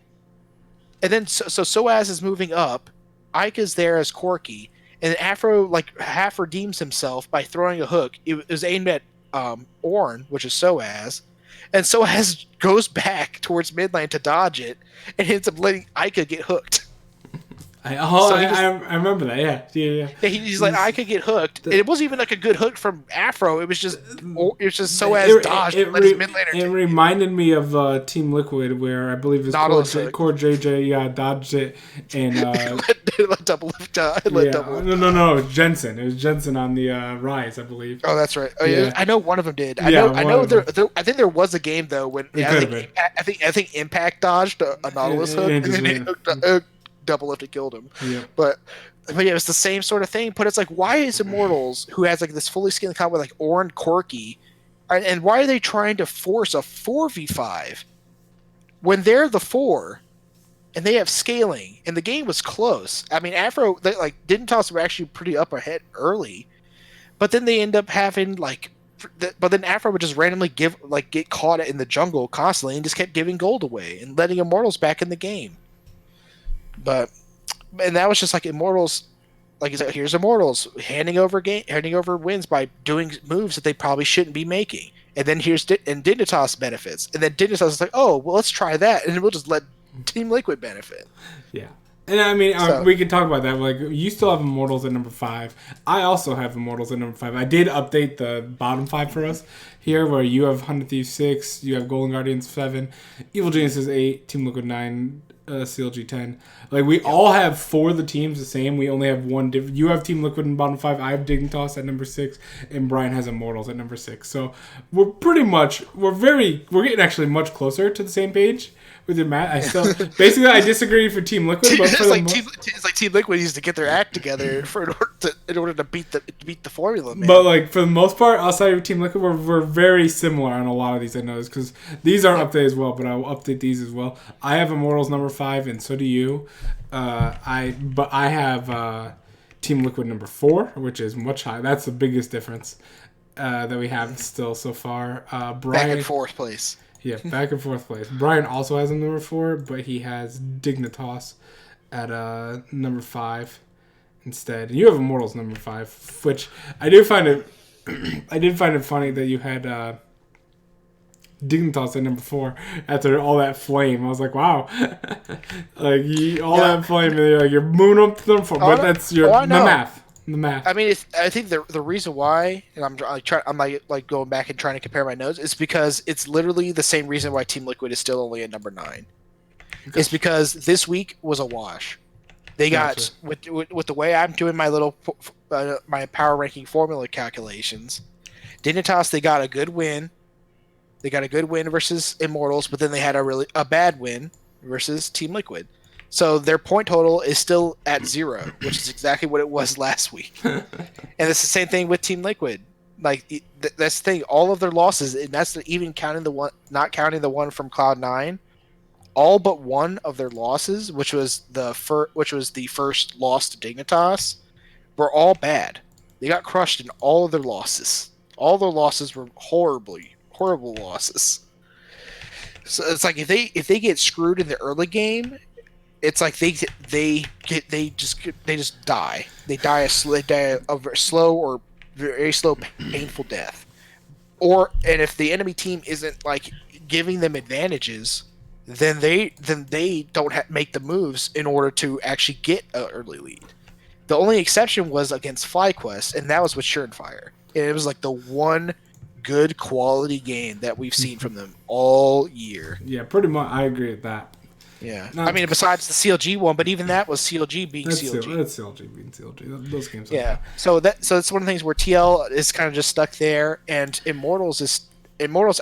And then so Soaz is moving up, Ika's there as Corki, and Afro like half redeems himself by throwing a hook. It was aimed at Ornn, which is Soaz. And Soaz goes back towards mid lane to dodge it, and ends up letting Ika get hooked. I remember that. Yeah. He's like, I could get hooked. And it wasn't even like a good hook from Afro. It was just Soaz dodged and let his mid laner. It reminded me of Team Liquid, where I believe his core JJ dodged it and let double lift. No, it was Jensen. It was Jensen on the Rise, I believe. Oh, that's right. Oh, yeah. I know one of them did. I think there was a game though when I think Impact dodged a Nautilus hook and then he hooked double lifted killed him. Yeah. But yeah, it's the same sort of thing. But it's like, why is Immortals, who has like this fully scaled comp with like Ornn, Corki, and why are they trying to force a 4v5 when they're the 4 and they have scaling and the game was close? I mean, Afro Dignitas were actually pretty up ahead early, but then they end up having but then Afro would just randomly get caught in the jungle constantly and just kept giving gold away and letting Immortals back in the game. And that was just like Immortals, like you said, here's Immortals handing over wins by doing moves that they probably shouldn't be making, and then Dignitas benefits, and then Dignitas is like, oh well, let's try that, and we'll just let Team Liquid benefit. Yeah, And I mean, So, we can talk about that. Like, you still have Immortals at number 5. I also have Immortals at number 5. I did update the bottom 5 for us here, where you have 100 Thieves 6, you have Golden Guardians 7, Evil Geniuses 8, Team Liquid 9, CLG 10. Like, we all have 4 of the teams the same. We only have one different. You have Team Liquid in bottom 5. I have Dignitas at number 6, and Brian has Immortals at number 6. So we're getting actually much closer to the same page. With your Matt, I still basically I disagree for Team Liquid, but for it's like Team Liquid needs to get their act together in order to beat the formula, man. But like for the most part, outside of Team Liquid, we're very similar on a lot of these. I noticed because these aren't updated as well, but I will update these as well. I have Immortals number 5, and so do you. I have Team Liquid number 4, which is much higher. That's the biggest difference that we have still so far. Brian, back in 4th place. Yeah, back and forth place. Brian also has a number 4, but he has Dignitas at number 5 instead. And you have Immortals number 5, which I did find it. I did find it funny that you had Dignitas at number 4 after all that flame. I was like, wow, like that flame, and you're moving up to number 4, but that's the math. The math. I mean, I think the reason why, and I'm like going back and trying to compare my notes, is because it's literally the same reason why Team Liquid is still only at number 9. Okay. It's because this week was a wash. They got with the way I'm doing my little my power ranking formula calculations. Dignitas, they got a good win. They got a good win versus Immortals, but then they had a bad win versus Team Liquid. So their point total is still at 0, which is exactly what it was last week. And it's the same thing with Team Liquid. Like that's the thing. All of their losses, and that's even counting not counting the one from Cloud9. All but one of their losses, which was the first loss to Dignitas, were all bad. They got crushed in all of their losses. All their losses were horrible losses. So it's like if they get screwed in the early game. It's like they just die. They die a slow or very slow, painful death. And if the enemy team isn't like giving them advantages, then they don't make the moves in order to actually get an early lead. The only exception was against FlyQuest, and that was with Surenfire. And it was like the one good quality game that we've seen from them all year. Yeah, pretty much. I agree with that. Yeah, I mean, besides the CLG one, but even that was CLG being CLG. That's CLG being CLG. Those games. Yeah, so it's one of the things where TL is kind of just stuck there, and Immortals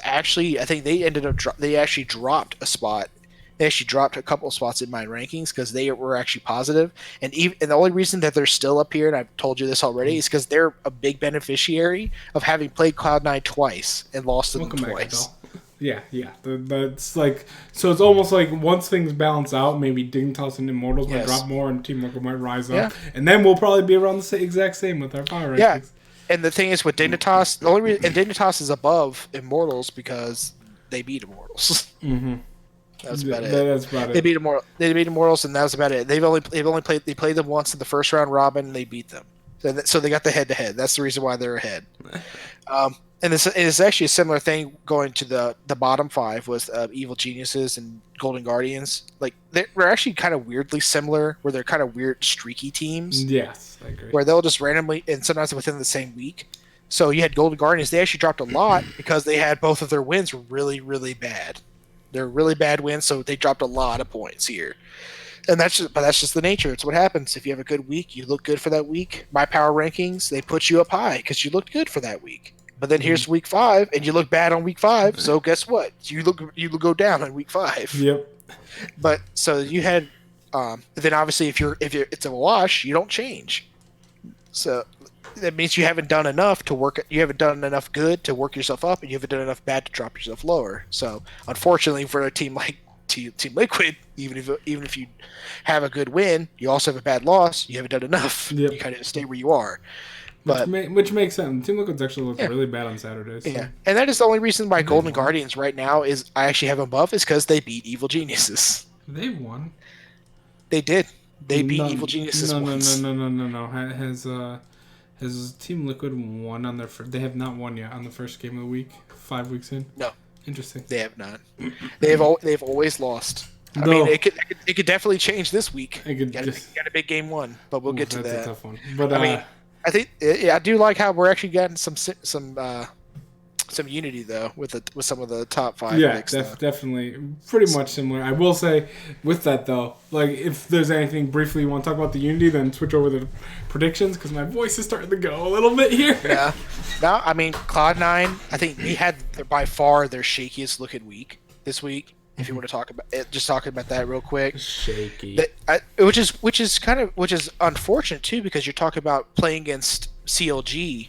actually, I think they actually dropped a spot. They actually dropped a couple of spots in my rankings because they were actually positive. And the only reason that they're still up here, and I've told you this already, is because they're a big beneficiary of having played Cloud9 twice and lost to them twice. Yeah. That's like, so it's almost like once things balance out, maybe Dignitas and Immortals might drop more, and Team Liquid might rise up, and then we'll probably be around the exact same with our power rankings. Yeah, and the thing is with Dignitas, the only reason Dignitas is above Immortals because they beat Immortals. Mm-hmm. That's about it. That's about it. They beat Immortals, and that was about it. They played them once in the first round robin, and they beat them. So they got the head-to-head. That's the reason why they're ahead. And it's actually a similar thing going to the bottom 5 with Evil Geniuses and Golden Guardians. Like they're actually kind of weirdly similar, where they're kind of weird streaky teams. Yes, I agree. Where they'll just randomly, and sometimes within the same week. So you had Golden Guardians. They actually dropped a lot because they had both of their wins really, really bad. They're really bad wins, so they dropped a lot of points here. And that's just the nature. It's what happens. If you have a good week, you look good for that week. My power rankings, they put you up high because you looked good for that week. But then here's week 5, and you look bad on week 5. So guess what? You go down on week 5. Yep. But so you had, then obviously if it's a wash, you don't change. So that means you haven't done enough to work. You haven't done enough good to work yourself up, and you haven't done enough bad to drop yourself lower. So unfortunately for a team like Team Liquid, even if you have a good win, you also have a bad loss. You haven't done enough. Yep. You kind of stay where you are. But which makes sense. Team Liquid's actually looked really bad on Saturdays. So. Yeah, and that is the only reason why Golden Guardians right now is I actually have them above is because they beat Evil Geniuses. They won. They did. They beat Evil Geniuses once. No. Has Team Liquid won on their first... They have not won yet on the first game of the week, 5 weeks in? No. Interesting. They have not. They've always lost. I mean, it could definitely change this week. It could Got a big game one, but we'll get to that's that. a tough one. But I mean, I think I do like how we're actually getting some unity though with some of the top 5 picks. Definitely pretty much similar. I will say with that though, like if there's anything briefly you want to talk about the unity, then switch over to the predictions because my voice is starting to go a little bit here. Yeah. No, I mean Cloud9. I think we had by far their shakiest looking week this week. If you want to talk about it, just talking about that real quick. Shaky. Which is unfortunate too because you're talking about playing against CLG.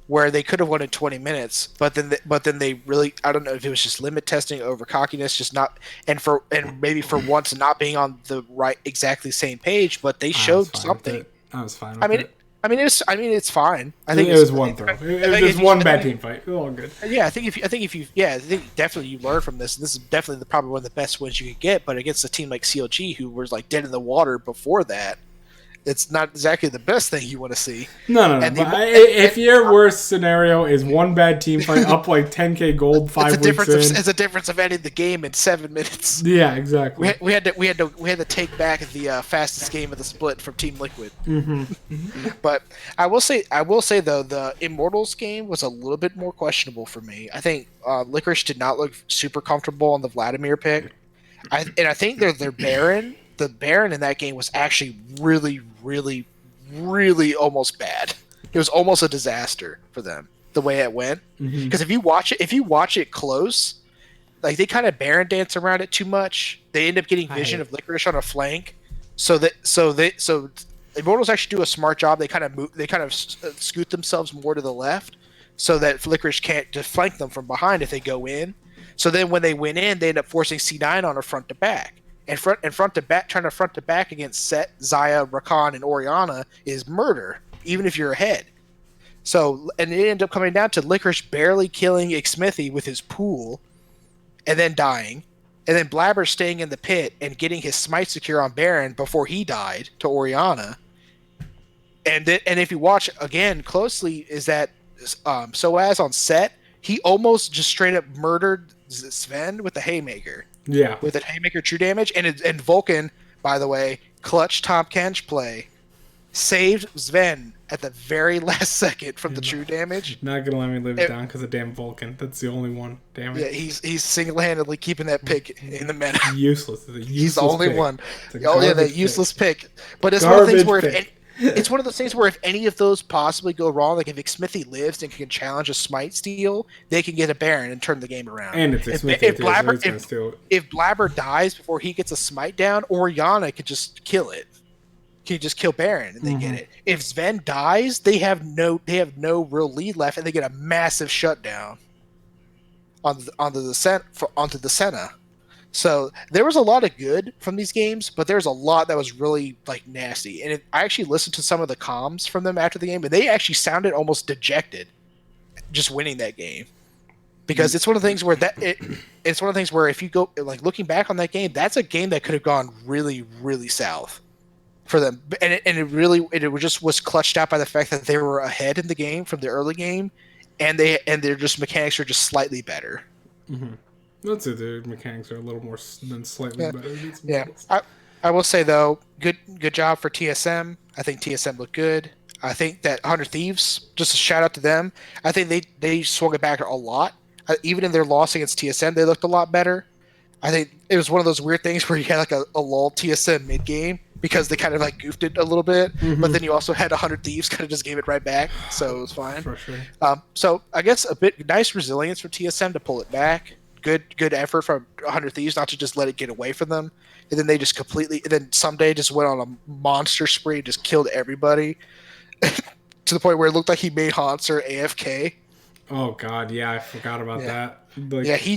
Where they could have won in 20 minutes, but then they really, I don't know if it was just limit testing over cockiness, just not, and maybe for once not being on the right exactly same page, but they showed something. I was fine with it. I mean it's fine. I think it was one throw. It was one bad team fight. It was all good. Yeah, I think definitely you learn from this. This is definitely probably one of the best wins you could get, but against a team like CLG who was like dead in the water before that. It's not exactly the best thing you want to see. No. If your worst scenario is one bad team fight up like 10k gold 5 weeks in, it's a difference of ending the game in 7 minutes. Yeah, exactly. We had to take back the fastest game of the split from Team Liquid. Mm-hmm. But I will say though the Immortals game was a little bit more questionable for me. I think Licorice did not look super comfortable on the Vladimir pick. I think their Baron. The Baron in that game was actually really, really, really almost bad. It was almost a disaster for them the way it went. Because if you watch it close, like they kind of Baron dance around it too much. They end up getting vision of Licorice on a flank. So Immortals actually do a smart job. They kind of scoot themselves more to the left, so that Licorice can't just flank them from behind if they go in. So then when they went in, they end up forcing C9 on a front to back. And front to back, trying to front to back against Set, Zaya, Rakan, and Orianna is murder, even if you're ahead. So, and it ended up coming down to Licorice barely killing Xmithy with his pool, and then dying, and then Blabber staying in the pit and getting his smite secure on Baron before he died to Orianna. And if you watch again closely, is that Soaz on Set, he almost just straight up murdered Sven with the Haymaker. Yeah. With a Haymaker true damage. And Vulcan, by the way, clutch Top Kench play, saved Sven at the very last second from the true damage. Not going to let me live it down because of damn Vulcan. That's the only one. Damn it. Yeah, he's single-handedly keeping that pick in the meta. Useless. He's the only one. That useless pick. But it's garbage one of the things where it's one of those things where if any of those possibly go wrong, like if Xmithy lives and can challenge a smite steal, they can get a Baron and turn the game around. And if Blabber dies before he gets a smite down, Orianna could just kill it. Can just kill Baron and they get it. If Sven dies, they have no real lead left and they get a massive shutdown onto the Senna. So there was a lot of good from these games, but there's a lot that was really like nasty. And I actually listened to some of the comms from them after the game, and they actually sounded almost dejected, just winning that game. Because it's one of the things where it's one of the things where if you go like looking back on that game, that's a game that could have gone really, really south for them. And it just was clutched out by the fact that they were ahead in the game from the early game, and their just mechanics are just slightly better. Mm-hmm. That's it. Their mechanics are a little more than slightly better. Yeah. I will say though, good job for TSM. I think TSM looked good. I think that 100 Thieves, just a shout out to them. I think they swung it back a lot. Even in their loss against TSM, they looked a lot better. I think it was one of those weird things where you had like a lull TSM mid game because they kind of like goofed it a little bit, but then you also had 100 Thieves kind of just gave it right back, so it was fine. For sure. So I guess a bit nice resilience for TSM to pull it back. Good effort from 100 Thieves not to just let it get away from them, and then they just someday just went on a monster spree and just killed everybody to the point where it looked like he made Hanser AFK. Oh god, yeah, I forgot about that. Like, yeah, he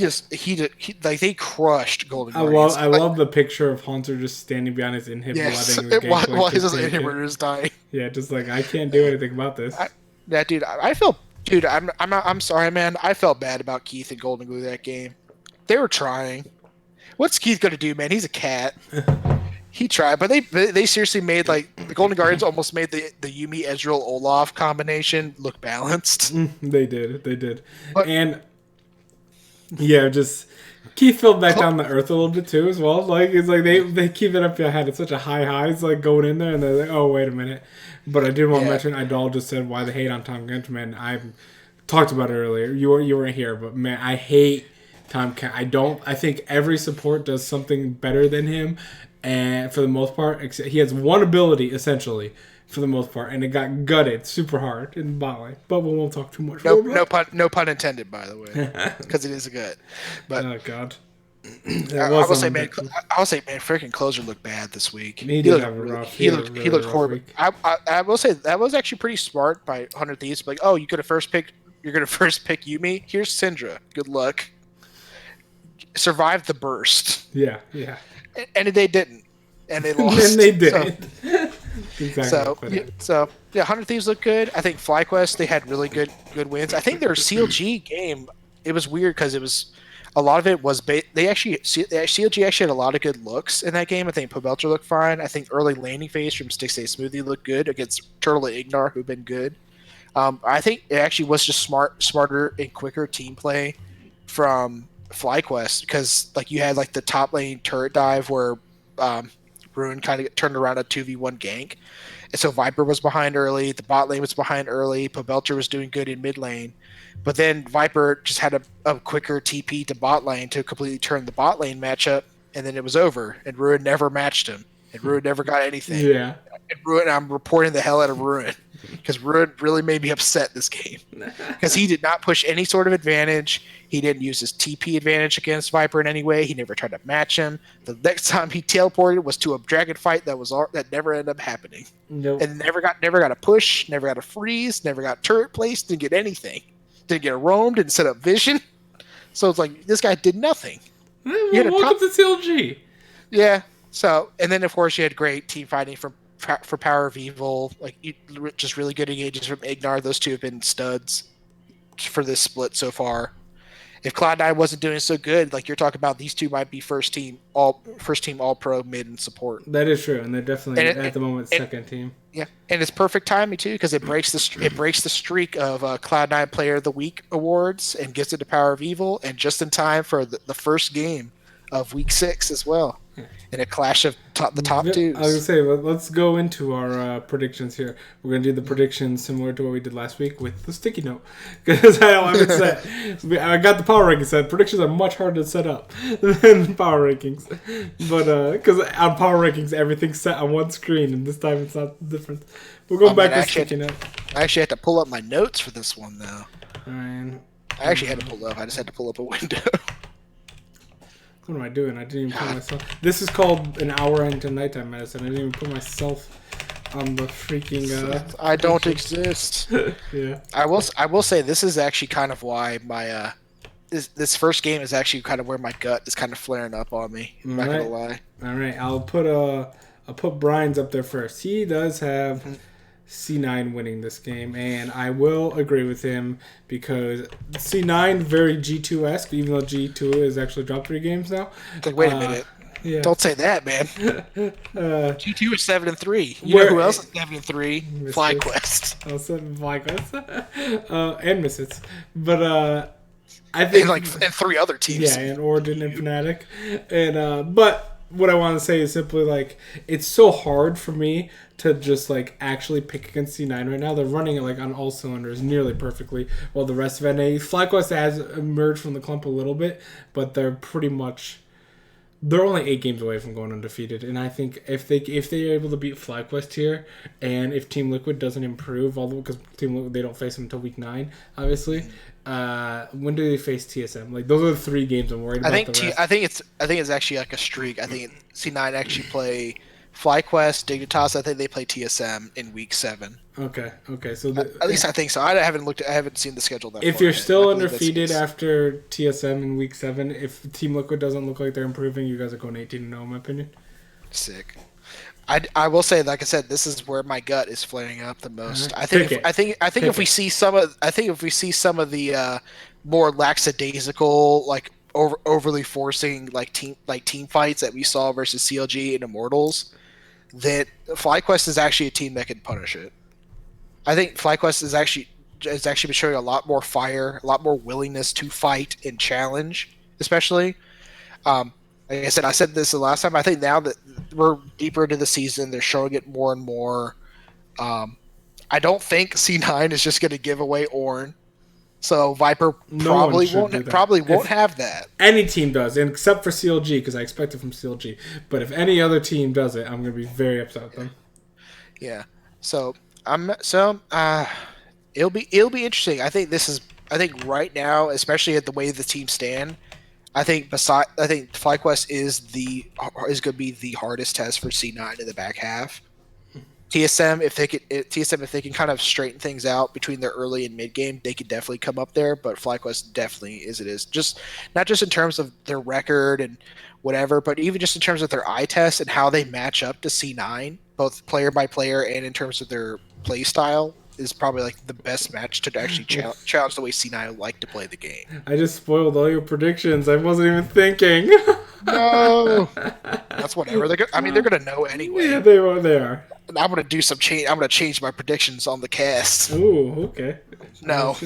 like they crushed Golden Guardians. I love the picture of Hunter just standing behind his inhibitor while his inhibitor is dying. Yeah, just like I can't do anything about this. I'm sorry, man. I felt bad about Keith and Golden Glue that game. They were trying. What's Keith gonna do, man? He's a cat. He tried, but they seriously made like the Golden Guardians almost made the Yuumi Ezreal Olaf combination look balanced. They did, and yeah, just Keith fell back down the earth a little bit too, as well. Like it's like they keep it up your head. It's such a high. It's like going in there and they're like, oh wait a minute. But I did want to mention Idol just said why they hate on Tom Kent. Man, I talked about it earlier. You weren't here, but man, I hate Tom Kent. I think every support does something better than him, and for the most part, he has one ability essentially. For the most part, and it got gutted super hard in the bot lane. But we won't talk too much. No pun intended, by the way, because it is a gut. But oh god, I will say, man, freaking closer looked bad this week. He did have a rough. He looked horrible. I will say that was actually pretty smart by 100 Thieves. Like, oh, you're gonna first pick Yumi. Here's Syndra. Good luck. Survive the burst. Yeah. And they didn't. And they lost. And they didn't. Exactly. So 100 Thieves looked good. I think FlyQuest, they had really good wins. I think their CLG game, it was weird because it was a lot of it was CLG actually had a lot of good looks in that game. I think Pobelter looked fine. I think early landing phase from Stick Stay Smoothie looked good against Turtle and Ignar, who've been good. I think it actually was just smarter and quicker team play from FlyQuest because like you had like the top lane turret dive where Ruin kind of turned around a 2v1 gank. And so Viper was behind early. The bot lane was behind early. Pobelter was doing good in mid lane. But then Viper just had a quicker TP to bot lane to completely turn the bot lane matchup. And then it was over. And Ruin never matched him. And Ruin never got anything. Yeah. And Ruin, I'm reporting the hell out of Ruin. Because Ruin really made me upset this game. Because he did not push any sort of advantage. He didn't use his TP advantage against Viper in any way. He never tried to match him. The next time he teleported was to a dragon fight that never ended up happening. Nope. And never got a push, never got a freeze, never got turret placed, didn't get anything. Didn't get a roam, didn't set up vision. So it's like this guy did nothing. Welcome to CLG. Yeah. So and then of course you had great team fighting for Power of Evil, like just really good engages from Ignar. Those two have been studs for this split so far. If Cloud9 wasn't doing so good, like you're talking about, these two might be first team all pro mid and support. That is true, and they're definitely at the moment second team. Yeah, and it's perfect timing too because it breaks the streak of Cloud9 Player of the Week awards and gives it to Power of Evil, and just in time for the first game of Week 6 as well. In a clash of the top twos. I was going to say, let's go into our predictions here. We're going to do the predictions similar to what we did last week with the sticky note. Because I got the power rankings set. Predictions are much harder to set up than power rankings. But because on power rankings, everything's set on one screen, and this time it's not different. We're going back to sticky note. I actually had to pull up my notes for this one, though. Ryan. I actually had to pull up. I just had to pull up a window. What am I doing? I didn't even put myself... This is called an hour into nighttime medicine. I didn't even put myself on the freaking... I don't exist. Yeah. I will say this is actually kind of why my... This first game is actually kind of where my gut is kind of flaring up on me. I'm not gonna lie. All right. I'll put Brian's up there first. He does have... C9 winning this game, and I will agree with him because C9 very G2-esque, even though G2 has actually dropped 3 games now. Like, wait a minute. Yeah. Don't say that, man. G2 is 7-3. You know who else is 7-3? FlyQuest. Oh, 7 FlyQuest. And Misfits. But I think... And 3 other teams. Yeah, and Origin and Fnatic. And but what I want to say is simply like it's so hard for me to just like actually pick against C9 right now. They're running it like on all cylinders nearly perfectly, while the rest of NA FlyQuest has emerged from the clump a little bit, but they're only 8 games away from going undefeated. And I think if they're able to beat FlyQuest here, and if Team Liquid doesn't improve, although because Team Liquid they don't face them until week 9, obviously. When do they face TSM? Like those are the 3 games I'm worried about. I think it's actually like a streak. I think C9 actually play FlyQuest, Dignitas. I think they play TSM in week 7. Okay. So at least I think so. I haven't seen the schedule that. If far you're yet. still undefeated after TSM in week 7, if Team Liquid doesn't look like they're improving, you guys are going 18-0 in my opinion. Sick. I will say, like I said, this is where my gut is flaring up the most. I think if we see some of the more lackadaisical, like overly forcing like team fights that we saw versus CLG and Immortals, that FlyQuest is actually a team that can punish it. I think FlyQuest is actually been showing a lot more fire, a lot more willingness to fight and challenge, especially. Like I said this the last time. I think now that we're deeper into the season, they're showing it more and more. Um, I don't think C9 is just going to give away Ornn, so Viper No one should do that. probably won't If have that. any team does, and except for CLG, because I expect it from CLG. But if any other team does it, I'm going to be very upset with them. Yeah. So it'll be interesting. I think right now, especially at the way the teams stand, I think FlyQuest is going to be the hardest test for C9 in the back half. TSM if they can kind of straighten things out between their early and mid game, they could definitely come up there. But FlyQuest definitely is just not just in terms of their record and whatever, but even just in terms of their eye test and how they match up to C9, both player by player and in terms of their play style, is probably like the best match to actually challenge the way C9 would like to play the game. I just spoiled all your predictions. I wasn't even thinking. No, that's whatever. They're gonna know anyway. Yeah, they are. I'm gonna do some change. I'm gonna change my predictions on the cast. Ooh, okay. No,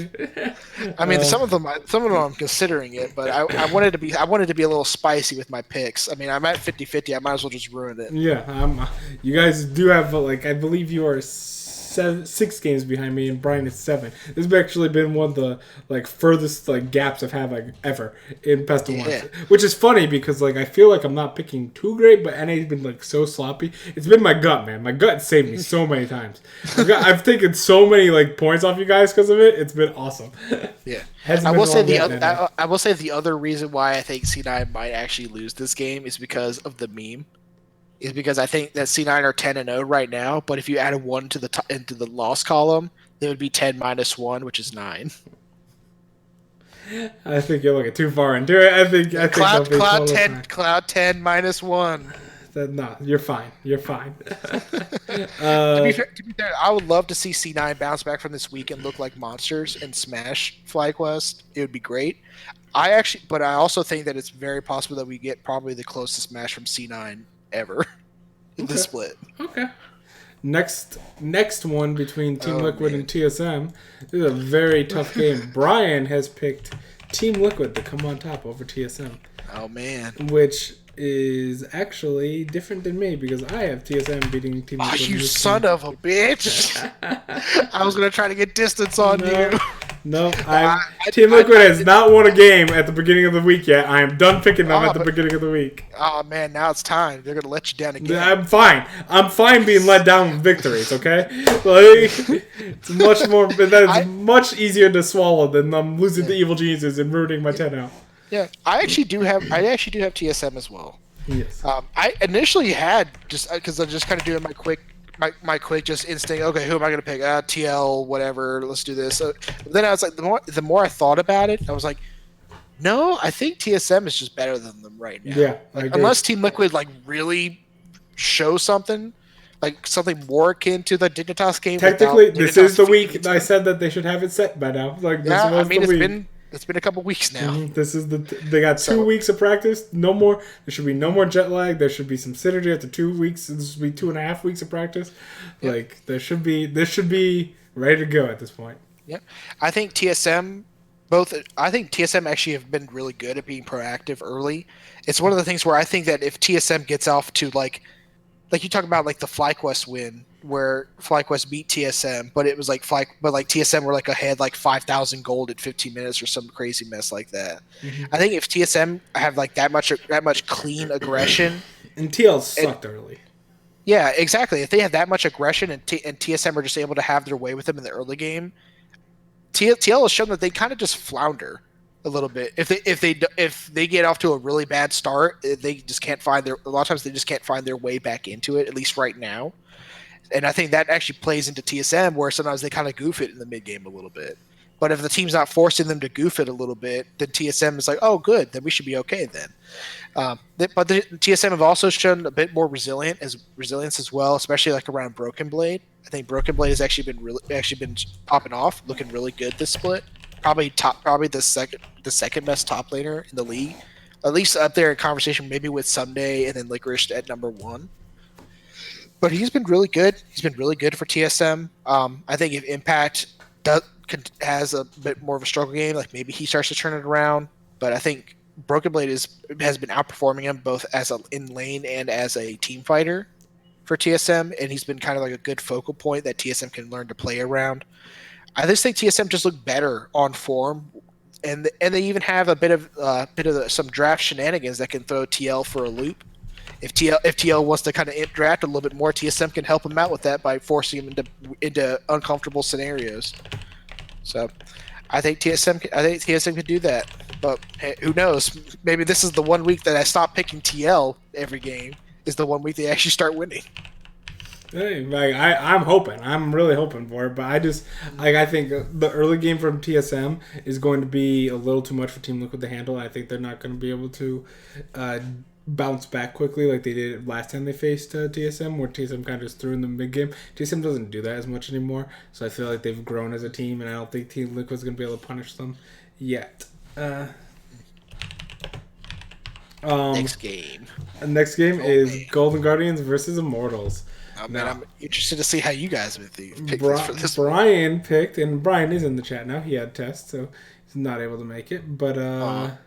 I mean some of them I'm considering it, but I wanted to be a little spicy with my picks. I mean, I'm at 50-50. I might as well just ruin it. Yeah, you guys do have I believe you are 6 games behind me, and Brian is 7. This has actually been one of the furthest gaps I've had ever in Best of Ones, which is funny because I feel like I'm not picking too great, but NA's been so sloppy. It's been my gut, man. My gut saved me so many times. I've taken so many points off you guys because of it. It's been awesome. Yeah, I will say the other reason why I think C9 might actually lose this game is because of the meme. Is because I think that C9 are 10-0 right now, but if you added 1 into the loss column, it would be 10 minus 1, which is 9. I think you're looking too far into it. I think Cloud 10 minus 1. No, you're fine. You're fine. To be fair, I would love to see C9 bounce back from this week and look like monsters and smash FlyQuest. It would be great. But I also think that it's very possible that we get probably the closest match from C9 ever in the split. Okay. Next one between Team Liquid and TSM. This is a very tough game. Brian has picked Team Liquid to come on top over TSM. Oh man. Which is actually different than me because I have TSM beating Team Liquid. Oh, you son of a bitch! I was gonna try to get distance on you. No, Team Liquid has not won a game at the beginning of the week yet. I am done picking them at the beginning of the week. Oh man, now it's time. They're gonna let you down again. I'm fine. I'm fine being let down with victories. Okay, it's much more. That is much easier to swallow than them losing to Evil Geniuses and ruining my 10 out. Yeah, I actually do have TSM as well. Yes. I initially had just because I'm just kind of doing my quick just instinct. Okay, who am I going to pick? TL, whatever. Let's do this. So then I was like, the more I thought about it, I was like, no, I think TSM is just better than them right now. Yeah, unless Team Liquid really show something, something more akin to the Dignitas game. Technically, this is the week I said that they should have it set by now. It's been a couple weeks now. Mm-hmm. They got 2 weeks of practice. No more. There should be no more jet lag. There should be some synergy after 2 weeks. This should be 2.5 weeks of practice. Yep. This should be ready to go at this point. Yeah, I think TSM actually have been really good at being proactive early. It's one of the things where I think that if TSM gets off to like you talk about the FlyQuest win where FlyQuest beat TSM, but it was TSM were ahead 5,000 gold at 15 minutes or some crazy mess like that. Mm-hmm. I think if TSM have that much clean aggression, and TL sucked early. Yeah, exactly. If they have that much aggression and TSM are just able to have their way with them in the early game, TL has shown that they kind of just flounder a little bit. If they get off to a really bad start, they just can't find a lot of times they just can't find their way back into it, at least right now. And I think that actually plays into TSM where sometimes they kind of goof it in the mid game a little bit. But if the team's not forcing them to goof it a little bit, then TSM is like, oh, good, then we should be okay then. But the TSM have also shown a bit more resilience as well, especially around Broken Blade. I think Broken Blade has actually been popping off, looking really good this split. Probably the second best top laner in the league, at least up there in conversation maybe with Sunday and then Licorice at number 1. But he's been really good. He's been really good for TSM. I think if Impact has a bit more of a struggle game, maybe he starts to turn it around. But I think Broken Blade has been outperforming him both as a in lane and as a team fighter for TSM, and he's been kind of like a good focal point that TSM can learn to play around. I just think TSM just looked better on form, and they even have a bit of some draft shenanigans that can throw TL for a loop. If TL wants to kind of draft a little bit more, TSM can help him out with that by forcing him into uncomfortable scenarios. So I think TSM could do that, but hey, who knows? Maybe this is the one week that I stop picking TL every game. Is the one week they actually start winning. Hey, like I'm hoping, I'm really hoping for it, but I think the early game from TSM is going to be a little too much for Team Liquid to handle. I think they're not going to be able to bounce back quickly like they did last time they faced TSM, where TSM kind of just threw in the mid game. TSM doesn't do that as much anymore, so I feel like they've grown as a team, and I don't think Team Liquid's going to be able to punish them yet. Next game. Next game is Golden Guardians versus Immortals. Oh, man, I'm interested to see how you guys would pick for this. Brian picked, and Brian is in the chat now. He had tests, so he's not able to make it. But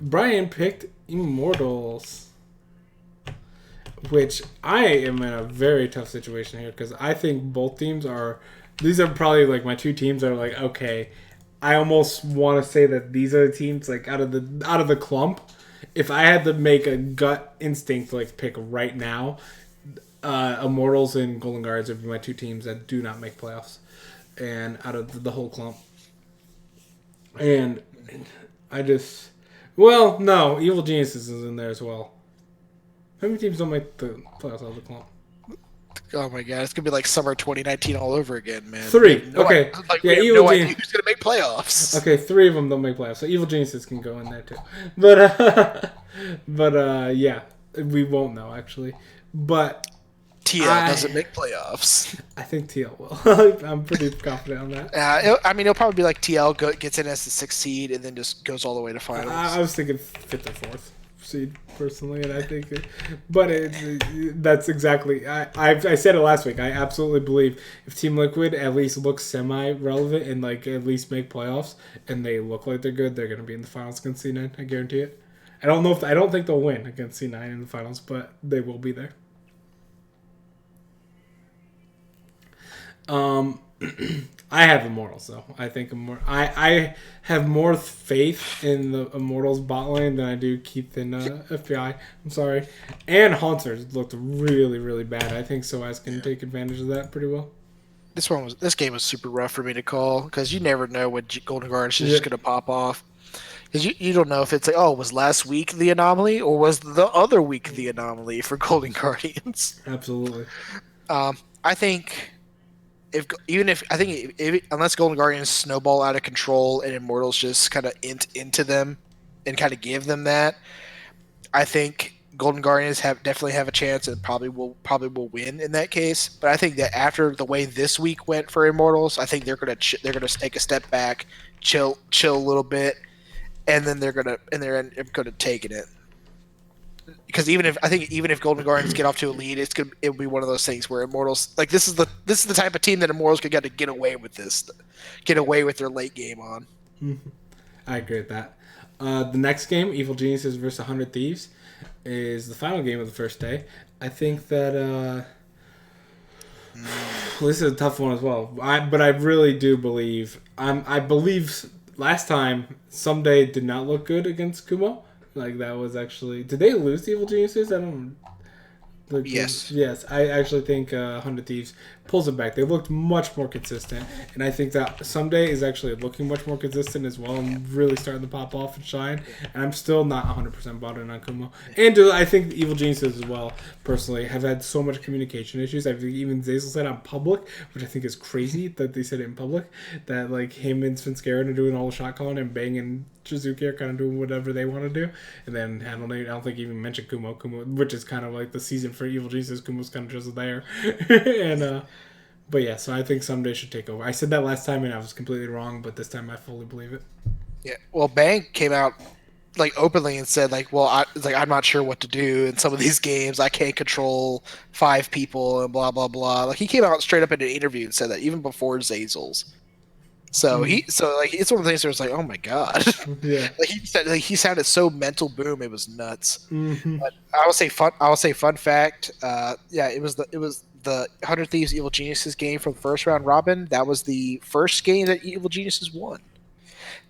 Brian picked Immortals, which I am in a very tough situation here because I think both teams are. These are probably like my two teams that are like, okay, I almost want to say that these are the teams like out of the clump. If I had to make a gut instinct like pick right now, Immortals and Golden Guards would be my two teams that do not make playoffs, and out of the whole clump. And I just, well, no, Evil Geniuses is in there as well. How many teams don't make the playoffs out of the clump? Oh my god, it's gonna be like summer 2019 all over again, man. 3. Okay. Yeah, Evil Geniuses. Who's gonna make playoffs? Okay, 3 of them don't make playoffs, so Evil Geniuses can go in there too. But yeah, we won't know actually. But TL doesn't make playoffs. I think TL will. I'm pretty confident on that. It'll probably be like TL gets in as the 6th seed and then just goes all the way to finals. I was thinking 5th or 4th seed personally, and I think, that's exactly. I said it last week. I absolutely believe if Team Liquid at least looks semi-relevant and like at least make playoffs, and they look like they're good, they're going to be in the finals against C9. I guarantee it. I don't think they'll win against C9 in the finals, but they will be there. I have Immortals though. I think I have more faith in the Immortals bot lane than I do Keith in FBI. I'm sorry. And Haunters looked really, really bad. I think Soaz can take advantage of that pretty well. This game was super rough for me to call because you never know when Golden Guardians is just going to pop off. Because you don't know if it's like, oh, was last week the anomaly or was the other week the anomaly for Golden Guardians? Absolutely. I think unless Golden Guardians snowball out of control and Immortals just kind of into them and kind of give them that, I think Golden Guardians definitely have a chance and probably will win in that case. But I think that after the way this week went for Immortals, I think they're gonna take a step back, chill a little bit, and then they're gonna take it. Because even if Golden Guardians get off to a lead, it'll be one of those things where Immortals, like, this is the type of team that Immortals could get away with their late game on. Mm-hmm. I agree with that. The next game, Evil Geniuses versus 100 Thieves, is the final game of the first day. I think that this is a tough one as well. But I really do believe I believe last time Someday did not look good against Kumo. Like, that was actually... Did they lose the Evil Geniuses? I don't... Like, yes. I actually think 100 Thieves pulls it back. They looked much more consistent, and I think that Someday is actually looking much more consistent as well and really starting to pop off and shine. And I'm still not 100% bought in on Kumo. And I think Evil Geniuses as well, personally, have had so much communication issues. I think even Zazel said on public, which I think is crazy that they said it in public, that like him and Svenskeren are doing all the shot calling and Bang and Shizuki are kind of doing whatever they want to do. And then I don't think even mentioned Kumo, which is kind of like the season for Evil Geniuses. Kumo's kind of just there. And but yeah, so I think Someday should take over. I said that last time and I was completely wrong, but this time I fully believe it. Yeah, well, Bang came out like openly and said like, well, I'm not sure what to do in some of these games. I can't control 5 people and blah blah blah. Like, he came out straight up in an interview and said that even before Zazel's. So it's one of the things where it's like, oh my god, Yeah. he sounded so mental boom, it was nuts. Hmm. But I will say fun fact. Yeah, it was the 100 Thieves Evil Geniuses game from the first round robin. That was the first game that Evil Geniuses won.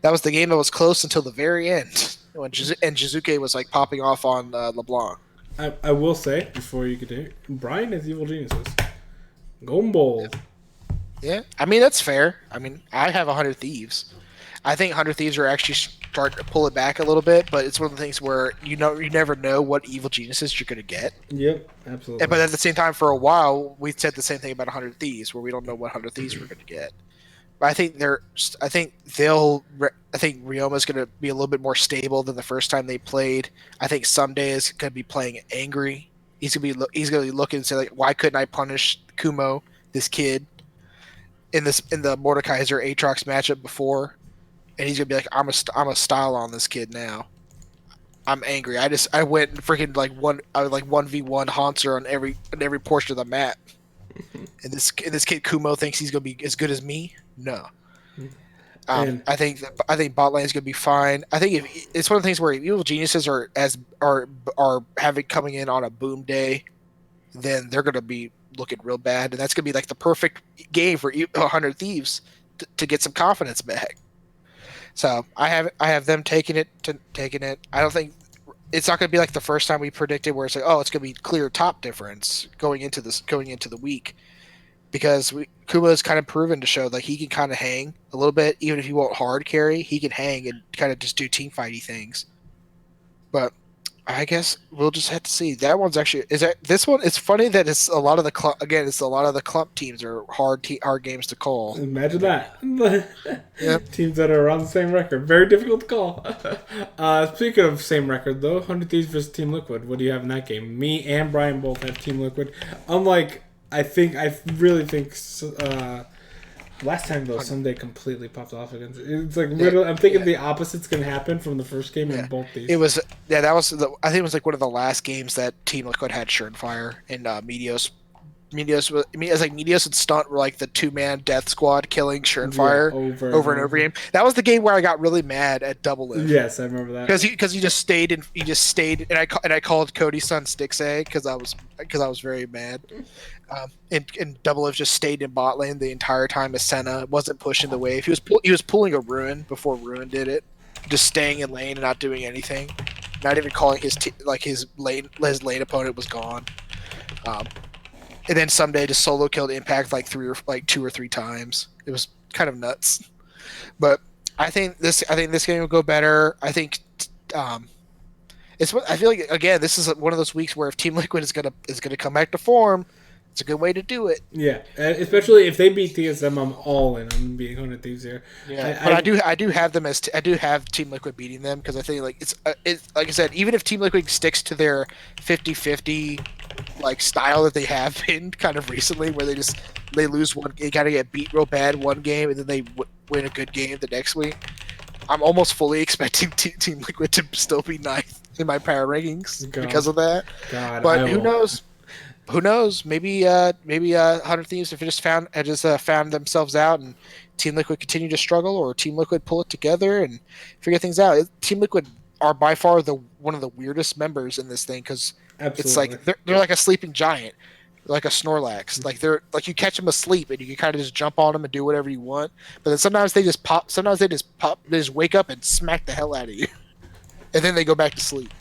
That was the game that was close until the very end when Jizuke was like popping off on LeBlanc. I will say before you continue, Brian has evil geniuses. Golden Balls. Yeah, I mean that's fair. I mean I have 100 Thieves. I think 100 Thieves are actually starting to pull it back a little bit, but it's one of the things where you never know what evil geniuses you're going to get. Yep, absolutely. But at the same time, for a while, we said the same thing about 100 Thieves, where we don't know what 100 Thieves we're going to get. But I think Ryoma's going to be a little bit more stable than the first time they played. I think Someday is going to be playing angry. He's going to be looking and say like, why couldn't I punish Kumo, this kid, in the Mordekaiser Aatrox matchup before? And he's gonna be like, I'm a style on this kid now. I'm angry. I went and freaking I was like 1v1 Hanser on every portion of the map. And this kid Kumo thinks he's gonna be as good as me. No. I think bot lane's gonna be fine. I think it's one of the things where evil geniuses are having coming in on a boom day, then they're gonna be looking real bad, and that's gonna be like the perfect game for 100 Thieves to get some confidence back. So I have them taking it. I don't think it's not going to be like the first time we predicted, where it's like, oh, it's going to be clear top difference going into the week, because Kuma has kind of proven to show that he can kind of hang a little bit, even if he won't hard carry, he can hang and kind of just do team fighty things. But I guess we'll just have to see. That one's actually this one. It's funny that it's a lot of the clump teams are hard games to call. Imagine that. Yep. Teams that are around the same record, very difficult to call. Speaking of same record though, 100 Thieves versus Team Liquid. What do you have in that game? Me and Brian both have Team Liquid. Unlike I really think. Last time though, Sunday completely popped off against it. It's like I'm thinking the opposite's gonna happen from the first game in both these. It was I think it was like one of the last games that Team Liquid had Surenfire and Meteos. Meteos and Stunt were like the 2-man death squad killing Surenfire over and over again. That was the game where I got really mad at Double Live. Yes, I remember that because he just stayed and I called Cody's son Stixay because I was very mad. And Double Live just stayed in bot lane the entire time. As Senna wasn't pushing the wave. He was pulling a Ruin before Ruin did it, just staying in lane and not doing anything, not even calling his lane opponent was gone. And then Someday just solo killed Impact like 2 or 3 times. It was kind of nuts. But I think this game will go better. I think I feel like again this is one of those weeks where if Team Liquid is gonna come back to form, it's a good way to do it. Yeah, especially if they beat TSM, I'm all in on beating 100 Thieves here. Yeah, but I do have them I do have Team Liquid beating them because I think like it's like I said, even if Team Liquid sticks to their 50-50 like style that they have been kind of recently, where they lose one, they gotta get beat real bad one game and then they win a good game the next week. I'm almost fully expecting Team Liquid to still be 9th in my power rankings because of that. But who knows? Who knows? Maybe 100 Thieves have just found themselves out, and Team Liquid continue to struggle, or Team Liquid pull it together and figure things out. Team Liquid are by far one of the weirdest members in this thing because it's like they're like a sleeping giant, like a Snorlax. Like they're like you catch them asleep and you can kind of just jump on them and do whatever you want. But then sometimes they just pop. Sometimes they just pop. They just wake up and smack the hell out of you, and then they go back to sleep.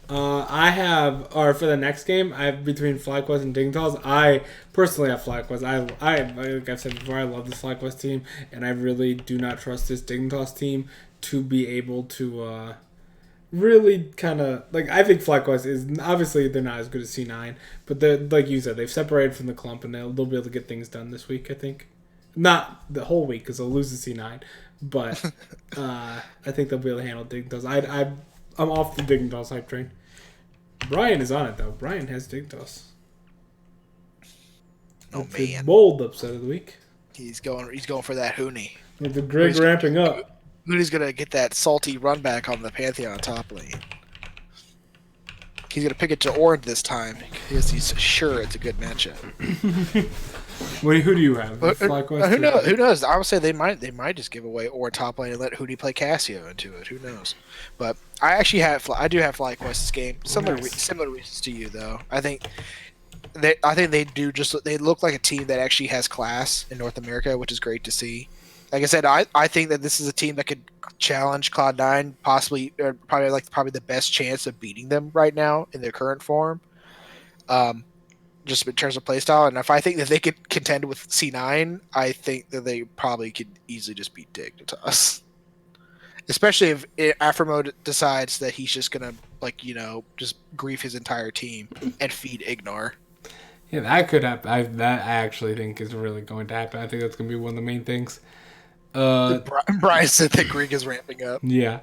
For the next game, I have between FlyQuest and Dignitas. I personally have FlyQuest. Like I've said before, I love this FlyQuest team, and I really do not trust this Dignitas team to be able to really kind of like. I think FlyQuest is obviously they're not as good as C9, but they're like you said, they've separated from the clump, and they'll be able to get things done this week. I think not the whole week because they'll lose the C9, but I think they'll be able to handle Dignitas. I'm off the Dignitas hype train. Brian is on it though. Brian has Dignitas. Oh That's man! Bold upset of the week. He's going for that Hoonie. With the Greg ramping up. Hoonie's gonna get that salty run back on the Pantheon top lane. he's gonna pick it to orange this time because he's sure it's a good matchup. Wait, who do you have? Who knows? Who knows? I would say they might just give away or top lane and let Hootie play Cassio into it. Who knows? But I do have FlyQuest's game. Similar reasons to you though. I think they look like a team that actually has class in North America, which is great to see. Like I said, I think that this is a team that could challenge Cloud9, probably the best chance of beating them right now in their current form. Just in terms of playstyle, and if I think that they could contend with C9, I think that they probably could easily just beat Dignitas. Especially if Aframo decides that he's just gonna just grief his entire team and feed Ignar. Yeah, that could happen. That I actually think is really going to happen. I think that's going to be one of the main things. Brian said that Grig is ramping up. Yeah.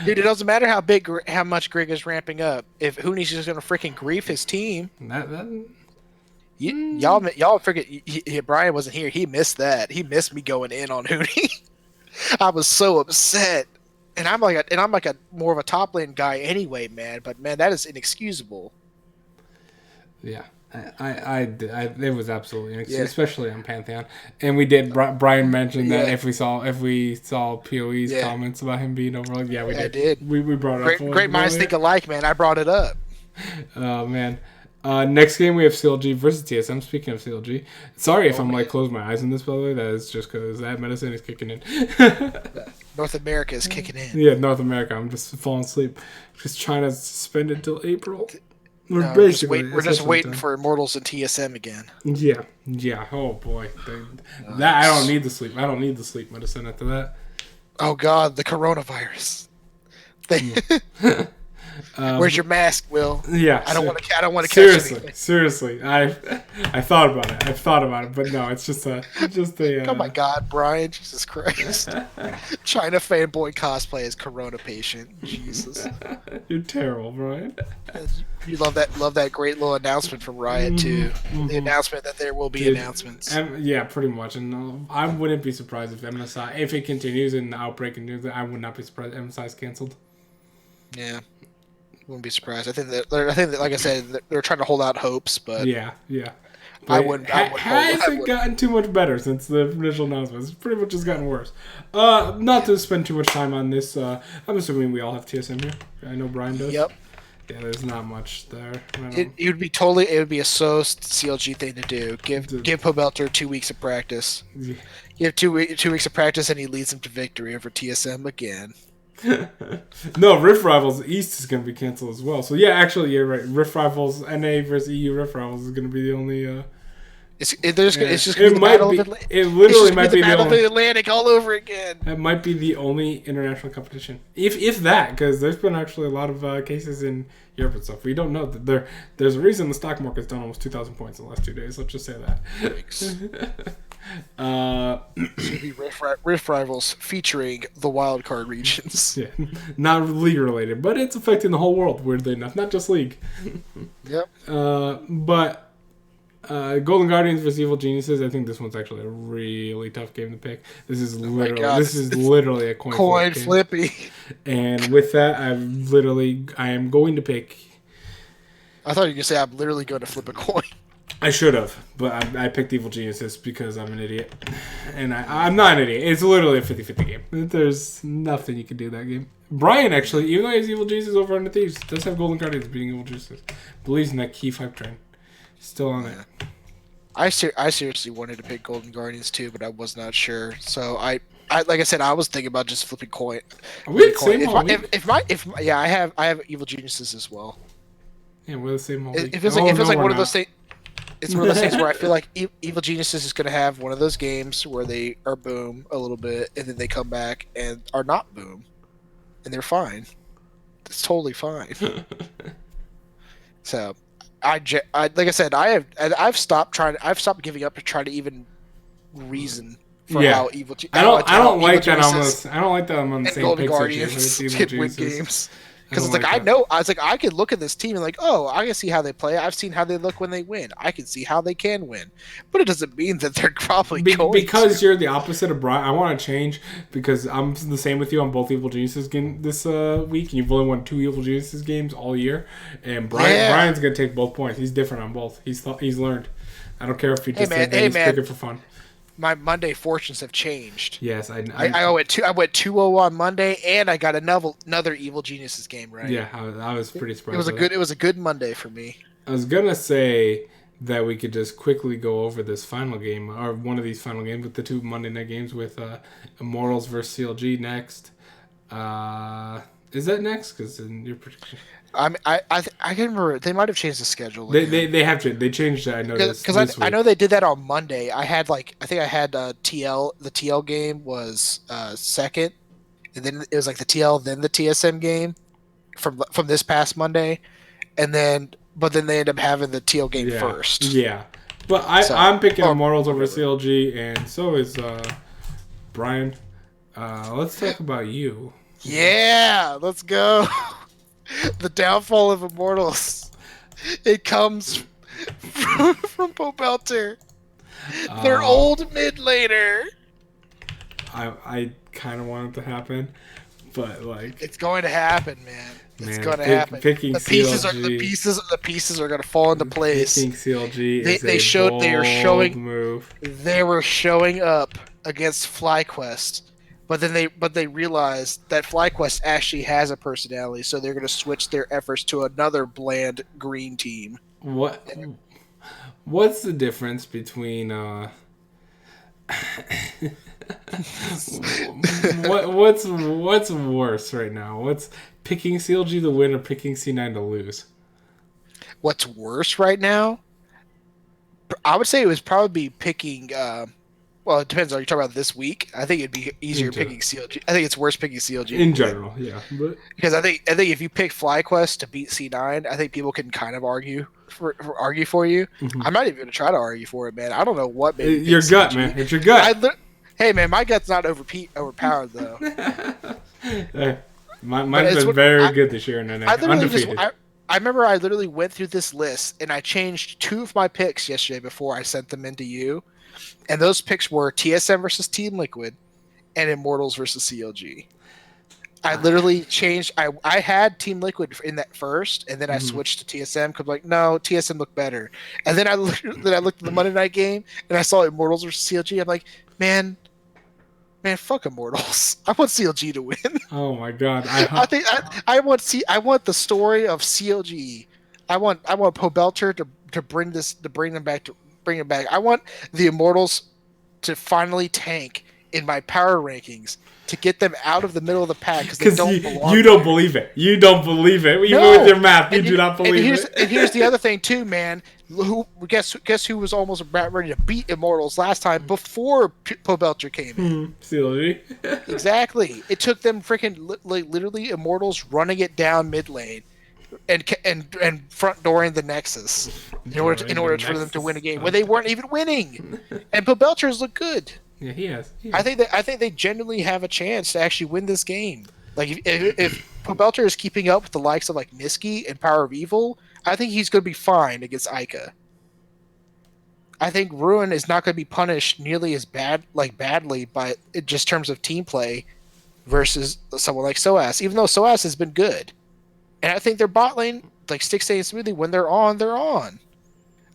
Dude, it doesn't matter how much Grig is ramping up. If Hooney's just going to freaking grief his team. Y'all forget. Brian wasn't here. He missed that. He missed me going in on Hooney. I was so upset. And I'm like a more of a top lane guy anyway, man. But man, that is inexcusable. Yeah. It was absolutely inexcusable, especially on Pantheon, and we did. Brian mentioned that if we saw PoE's comments about him being overlooked, we did. I did. We brought it up. Great minds think alike, man. I brought it up. Oh man. Next game we have CLG versus TSM. Speaking of CLG, sorry if I'm closing my eyes on this, by the way. That is just because that medicine is kicking in. North America is kicking in. Yeah, North America. I'm just falling asleep. Just trying to suspend it till April. We're just waiting for Immortals and TSM again. Yeah. Oh boy, that I don't need the sleep. I don't need the sleep medicine after that. Oh God, the coronavirus. Where's your mask, Will? Yeah, I don't want to catch anything. Seriously, I thought about it. But no, it's just a. Oh my God, Brian! Jesus Christ! China fanboy cosplay as Corona patient. Jesus, you're terrible, Brian. You love that great little announcement from Riot too. Mm-hmm. The announcement that there will be announcements. Yeah, pretty much. And I wouldn't be surprised if MSI, if it continues and the outbreak continues, I would not be surprised if MSI is canceled. Yeah. Wouldn't be surprised. I think that, like I said, they're trying to hold out hopes, but yeah. I wouldn't. Hasn't gotten too much better since the initial announcement. It's pretty much just gotten worse. Not to spend too much time on this. I'm assuming we all have TSM here. I know Brian does. Yep. Yeah, there's not much there. It would be a so CLG thing to do. Give Pobelter 2 weeks of practice. Yeah. You have 2 weeks of practice, and he leads them to victory over TSM again. No, Rift Rivals East is going to be canceled as well. So yeah, actually, you're right. Rift Rivals NA versus EU Rift Rivals is going to be the only. It's just going to be the Battle of Atlantic. It literally might be the Battle of the Atlantic all over again. It might be the only international competition, if that, because there's been actually a lot of cases in Europe and stuff. We don't know that there's a reason the stock market's done almost 2,000 points in the last 2 days. Let's just say that. It's gonna be Rift Rivals featuring the wildcard regions. Yeah, not league related, but it's affecting the whole world. Weirdly enough, not just league. Yep. But Golden Guardians versus Evil Geniuses. I think this one's actually a really tough game to pick. This is literally a coin flippy. And with that, I am going to pick. I thought you were gonna say I'm literally going to flip a coin. I should have, but I picked Evil Geniuses because I'm an idiot. And I'm not an idiot. It's literally a 50-50 game. There's nothing you can do in that game. Brian, actually, even though he has Evil Geniuses over on the Thieves, does have Golden Guardians beating Evil Geniuses. Believes in that key 5 train. Still on it. I seriously wanted to pick Golden Guardians too, but I was not sure. So I like I said, I was thinking about just flipping coin. Are we the same all week? I have Evil Geniuses as well. Yeah, we're the same all week. It feels like one of those things. It's one of those things where I feel like Evil Geniuses is going to have one of those games where they are boom a little bit, and then they come back and are not boom, and they're fine. It's totally fine. So, like I said, I've stopped giving up to try to even reason for how Evil. I don't like that I'm on the same Golden pick Guardians situation. can win games. Because it's like I was like I could look at this team and like, oh, I can see how they play. I've seen how they look when they win. I can see how they can win, but it doesn't mean that they're probably going because to. you're the opposite of Brian. I want to change because I'm the same with you on both Evil Geniuses game this week, and you've only won 2 Evil Geniuses games all year. And Brian's gonna take both points. He's different on both. He's learned. I don't care if he just he's picking for fun. My Monday fortunes have changed. Yes, I went 2-0 on Monday, and I got another Evil Geniuses game right. Yeah, I was pretty surprised. It was a good Monday for me. I was gonna say that we could just quickly go over this final game, or one of ththese final games with the 2 Monday night games with Immortals versus CLG next. Is that next? Because in your prediction. I can't remember. They might have changed the schedule. They have changed. They changed it. I noticed because I know they did that on Monday. I had I think I had TL. The TL game was second, and then it was like the TL, then the TSM game from this past Monday, but then they ended up having the TL game first. Yeah, but I'm picking Immortals over CLG, and so is Brian. Let's talk about you. Yeah, let's go. The downfall of Immortals. It comes from Pobelter. Their old mid laner. I kind of want it to happen, but like it's going to happen, man. It's going to happen. Picking the pieces are going to fall into place. Picking CLG is a move. They were showing up against FlyQuest. But they realized that FlyQuest actually has a personality, so they're going to switch their efforts to another bland green team. What's the difference between what's worse right now? What's picking CLG to win or picking C9 to lose? What's worse right now? I would say it was probably picking. Well, it depends. Are you talking about this week? I think it'd be easier picking CLG. I think it's worse picking CLG in general. Yeah, because I think if you pick FlyQuest to beat C9, I think people can kind of argue for you. Mm-hmm. I'm not even going to try to argue for it, man. I don't know what made your gut, man. It's your gut. Hey, man, my gut's not overpowered though. Mine's been very good this year, and undefeated. I remember I literally went through this list and I changed 2 of my picks yesterday before I sent them into you. And those picks were TSM versus Team Liquid and Immortals versus CLG. I literally changed. I had Team Liquid in that first, and then I switched to TSM because no, TSM looked better. And then I looked at the Monday night game and I saw Immortals versus CLG. I'm like, man, fuck Immortals. I want CLG to win. Oh my god! I want the story of CLG. I want Pobelter to bring them back. I want the Immortals to finally tank in my power rankings to get them out of the middle of the pack because they don't belong. You don't believe it. You don't believe it. Even with your math, you do not believe it. And here's the other thing too, man. Guess who was almost ready to beat Immortals last time before Pobelter came in? CLG. Exactly. It took them freaking literally Immortals running it down mid lane. And front dooring the Nexus in order for them to win a game when they weren't even winning, and Pobelter's look good. Yeah, he has. I think they genuinely have a chance to actually win this game. Like if Pobelter is keeping up with the likes of like Niski and Power of Evil, I think he's going to be fine against Ica. I think Ruin is not going to be punished nearly as badly by just terms of team play versus someone like Soas, even though Soas has been good. And I think their bot lane, like Stick staying smoothly, when they're on, they're on.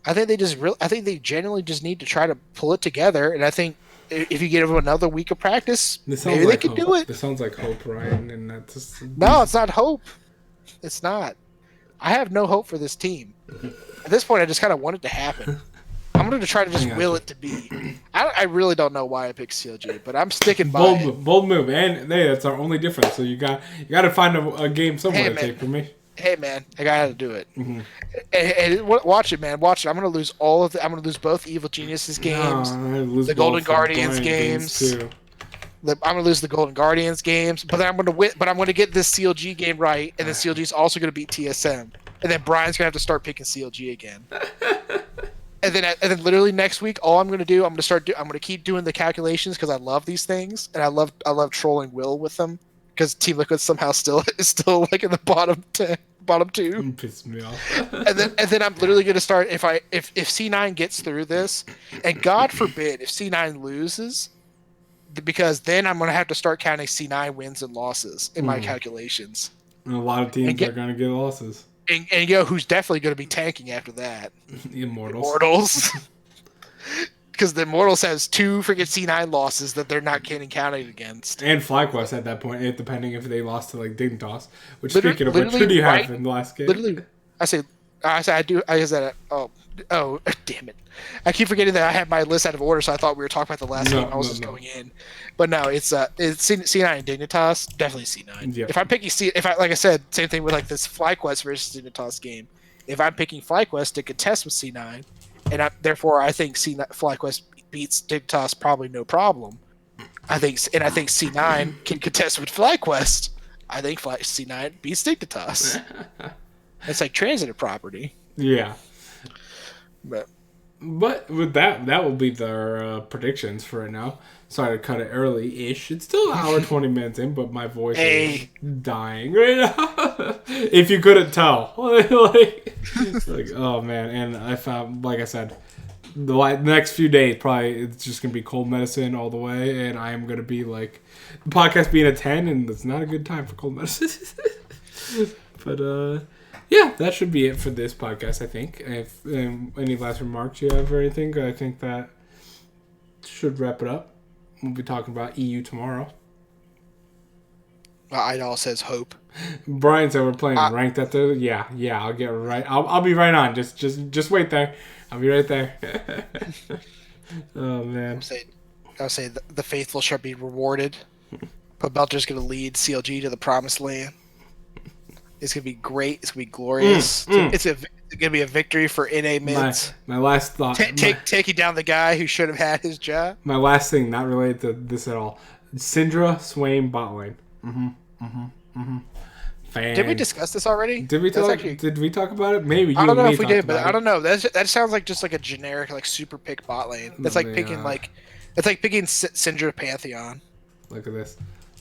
I think they genuinely just need to try to pull it together. And I think if you give them another week of practice, maybe they can do it. This sounds like hope, Ryan, and that's just... No, it's not hope. It's not. I have no hope for this team. At this point, I just kind of want it to happen. I'm going to try to just will it to be. I really don't know why I picked CLG, but I'm sticking by it. Bold move, and hey, that's our only difference. So you got to find a game somewhere to take for me. Hey man, I got to do it. Mm-hmm. And watch it, man. Watch it. I'm going to lose I'm going to lose both Evil Geniuses games, the Golden Guardians games. Too. I'm going to lose the Golden Guardians games, but then I'm going to win. But I'm going to get this CLG game right, and then CLG is also going to beat TSM, and then Brian's going to have to start picking CLG again. And then literally next week, all I'm going to do, I'm going to keep doing the calculations because I love these things and I love trolling Will with them because Team Liquid somehow is still like in the bottom 2. Pisses me off. and then I'm literally gonna start if C9 gets through this, and God forbid if C9 loses, because then I'm gonna have to start counting C9 wins and losses in my calculations. And a lot of teams are gonna get losses. And you know who's definitely gonna be tanking after that? Immortals. Because the Immortals has 2 freaking C9 losses that they're not getting counted against. And FlyQuest at that point, depending if they lost to like Dignitas. Which speaking of which, who do you have in the last game? Literally, I said oh, damn it. I keep forgetting that I have my list out of order, so I thought we were talking about the last game. I was going in. But no, it's C9 and Dignitas, definitely C9. Yep. If I'm picking like I said, same thing with like this FlyQuest versus Dignitas game. If I'm picking FlyQuest to contest with C9, and therefore I think FlyQuest beats Dignitas probably no problem. I think C9 can contest with FlyQuest. I think C9 beats Dignitas. It's like transitive property. Yeah. But with that will be their predictions for right now. Sorry to cut it early-ish. It's still an hour 20 minutes in, but my voice is dying right now. If you couldn't tell, like, oh man! And I found, like I said, the next few days probably it's just gonna be cold medicine all the way, and I am gonna be like the podcast being a 10, and it's not a good time for cold medicine. But yeah, that should be it for this podcast, I think. If any last remarks you have or anything, I think that should wrap it up. We'll be talking about EU tomorrow. Idol says hope. Brian said we're playing ranked at the... Yeah, I'll get right. I'll be right on. Just wait there. I'll be right there. Oh, man. I'll say the faithful shall be rewarded. But Belter's going to lead CLG to the promised land. It's going to be great. It's going to be glorious. It's going to be a victory for NA Mids. My last thought. Taking down the guy who should have had his job. My last thing, not related to this at all. Syndra, Swain, bot lane. Did we discuss this already? Did we talk about it? Maybe. I don't know if we did, but I don't know. That sounds like just like a generic like super pick bot lane. That's like picking it's like picking Syndra Pantheon. Look at this.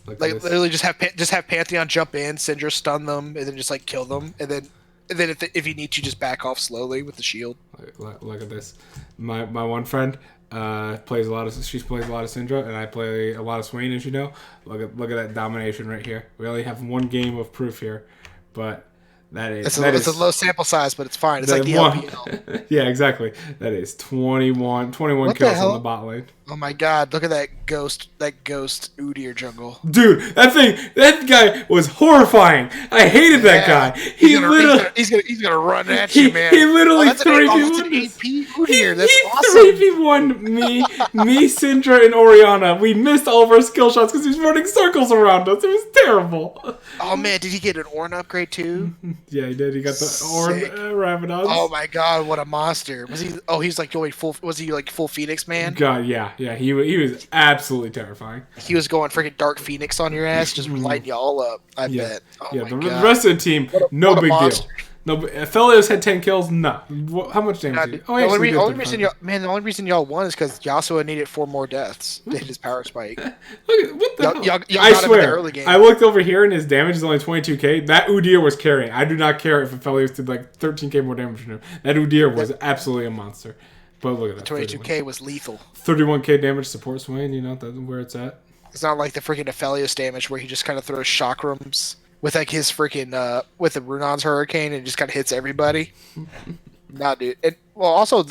Literally just have Pantheon jump in, Syndra stun them, and then just like kill them, and then if you need to, just back off slowly with the shield. Look at this. My one friend plays a lot of Syndra, and I play a lot of Swain, as you know. Look at that domination right here. We only have one game of proof here, but it's a low sample size, but it's fine. It's like the LPL. Yeah, exactly. That is 21 kills on the bot lane. Oh my god, look at that ghost Udyr jungle. Dude, that guy was horrifying. I hated that guy. He's gonna run at you, man. He literally 3v1 Udyr. That's awesome. 3v1 me, Syndra, and Orianna. We missed all of our skill shots because he was running circles around us. It was terrible. Oh man, did he get an Ornn upgrade too? Yeah, he did. He got the Ornn Rabadons. Oh my god, what a monster. Was he? Oh, he's like going full. Was he like full Phoenix man? God, yeah. Yeah, he was absolutely terrifying. He was going freaking Dark Phoenix on your ass, just lighting you all up. I bet. Oh yeah, the rest of the team, no big deal. No, Felios had 10 kills. No, how much damage? Did he? The only reason y'all won is because Yasuo needed 4 more deaths to hit his power spike. What the hell? Y'all I swear, I looked over here and his damage is only 22k. That Udyr was carrying. I do not care if Felios did like 13k more damage than him. That Udyr was absolutely a monster. But look at that. 22k was lethal. 31k damage support Swain, you know, that's where it's at. It's not like the freaking Aphelios damage where he just kind of throws chakrams with like his freaking with the Runon's Hurricane and just kind of hits everybody. Nah, dude. Also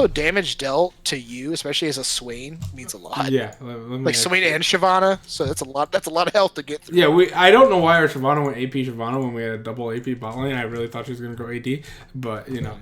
damage dealt to you, especially as a Swain, means a lot. Yeah, like Swain and Shyvana, so that's a lot. That's a lot of health to get through. Yeah, I don't know why our Shyvana went AP Shyvana when we had a double AP bot lane. I really thought she was gonna go AD, but you know.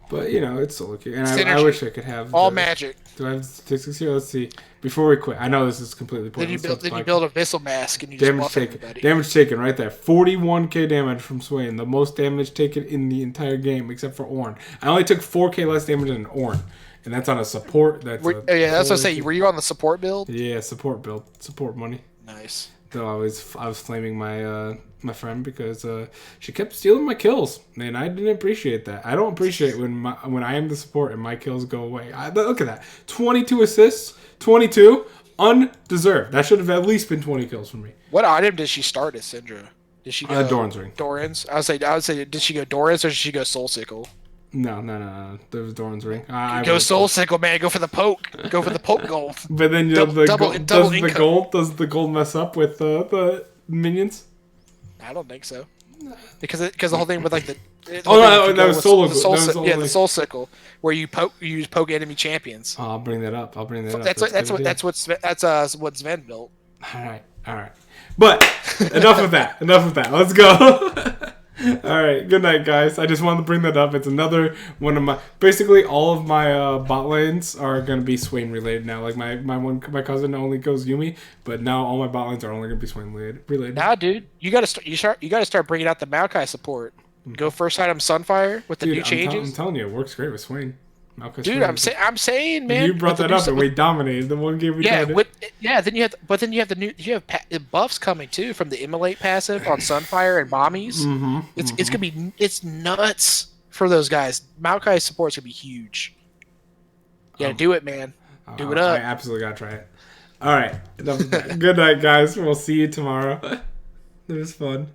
But, you know, it's still okay. And I wish I could have... All magic. Do I have the statistics here? Let's see. Before we quit. I know this is completely pointless. Then you build a Vissel Mask and you just buff everybody. Damage taken right there. 41k damage from Swain. The most damage taken in the entire game except for Ornn. I only took 4k less damage than Ornn. And that's on a support. That's what I say. Were you on the support build? Yeah, support build. Support money. Nice. So I was flaming my friend because she kept stealing my kills, and I didn't appreciate that. I don't appreciate when I am the support and my kills go away. Look at that, 22 assists, 22. undeserved. That should have at least been 20 kills for me. What item did she start as Syndra? Did she go Doran's ring. Doran's? I would say, did she go Doran's or did she go Soul Sickle? No. There was Doran's ring. Go Soul Sickle, man. Go for the poke. Go for the poke gold. But then does the gold mess up with the minions? I don't think so. Because the whole thing with like the that was solo. The Soul Sickle, where you use poke enemy champions. Oh, I'll bring that up. That's what Sven built. All right. But enough of that. Let's go. All right. Good night, guys. I just wanted to bring that up. It's another one of my. Basically, all of my bot lanes are gonna be Swain related now. Like my cousin only goes Yumi, but now all my bot lanes are only gonna be Swain related. Nah, dude, you gotta start bringing out the Maokai support. Go first item Sunfire with the new changes. I'm telling you, it works great with Swain. Dude, I'm saying, man. You brought that up, and we dominated the one game we tried. Then you have the buffs coming too from the Immolate passive on Sunfire and Bommies. It's gonna be nuts for those guys. Maokai support's gonna be huge. Yeah, do it, man. Do it up. I absolutely gotta try it. All right, good night, guys. We'll see you tomorrow. It was fun.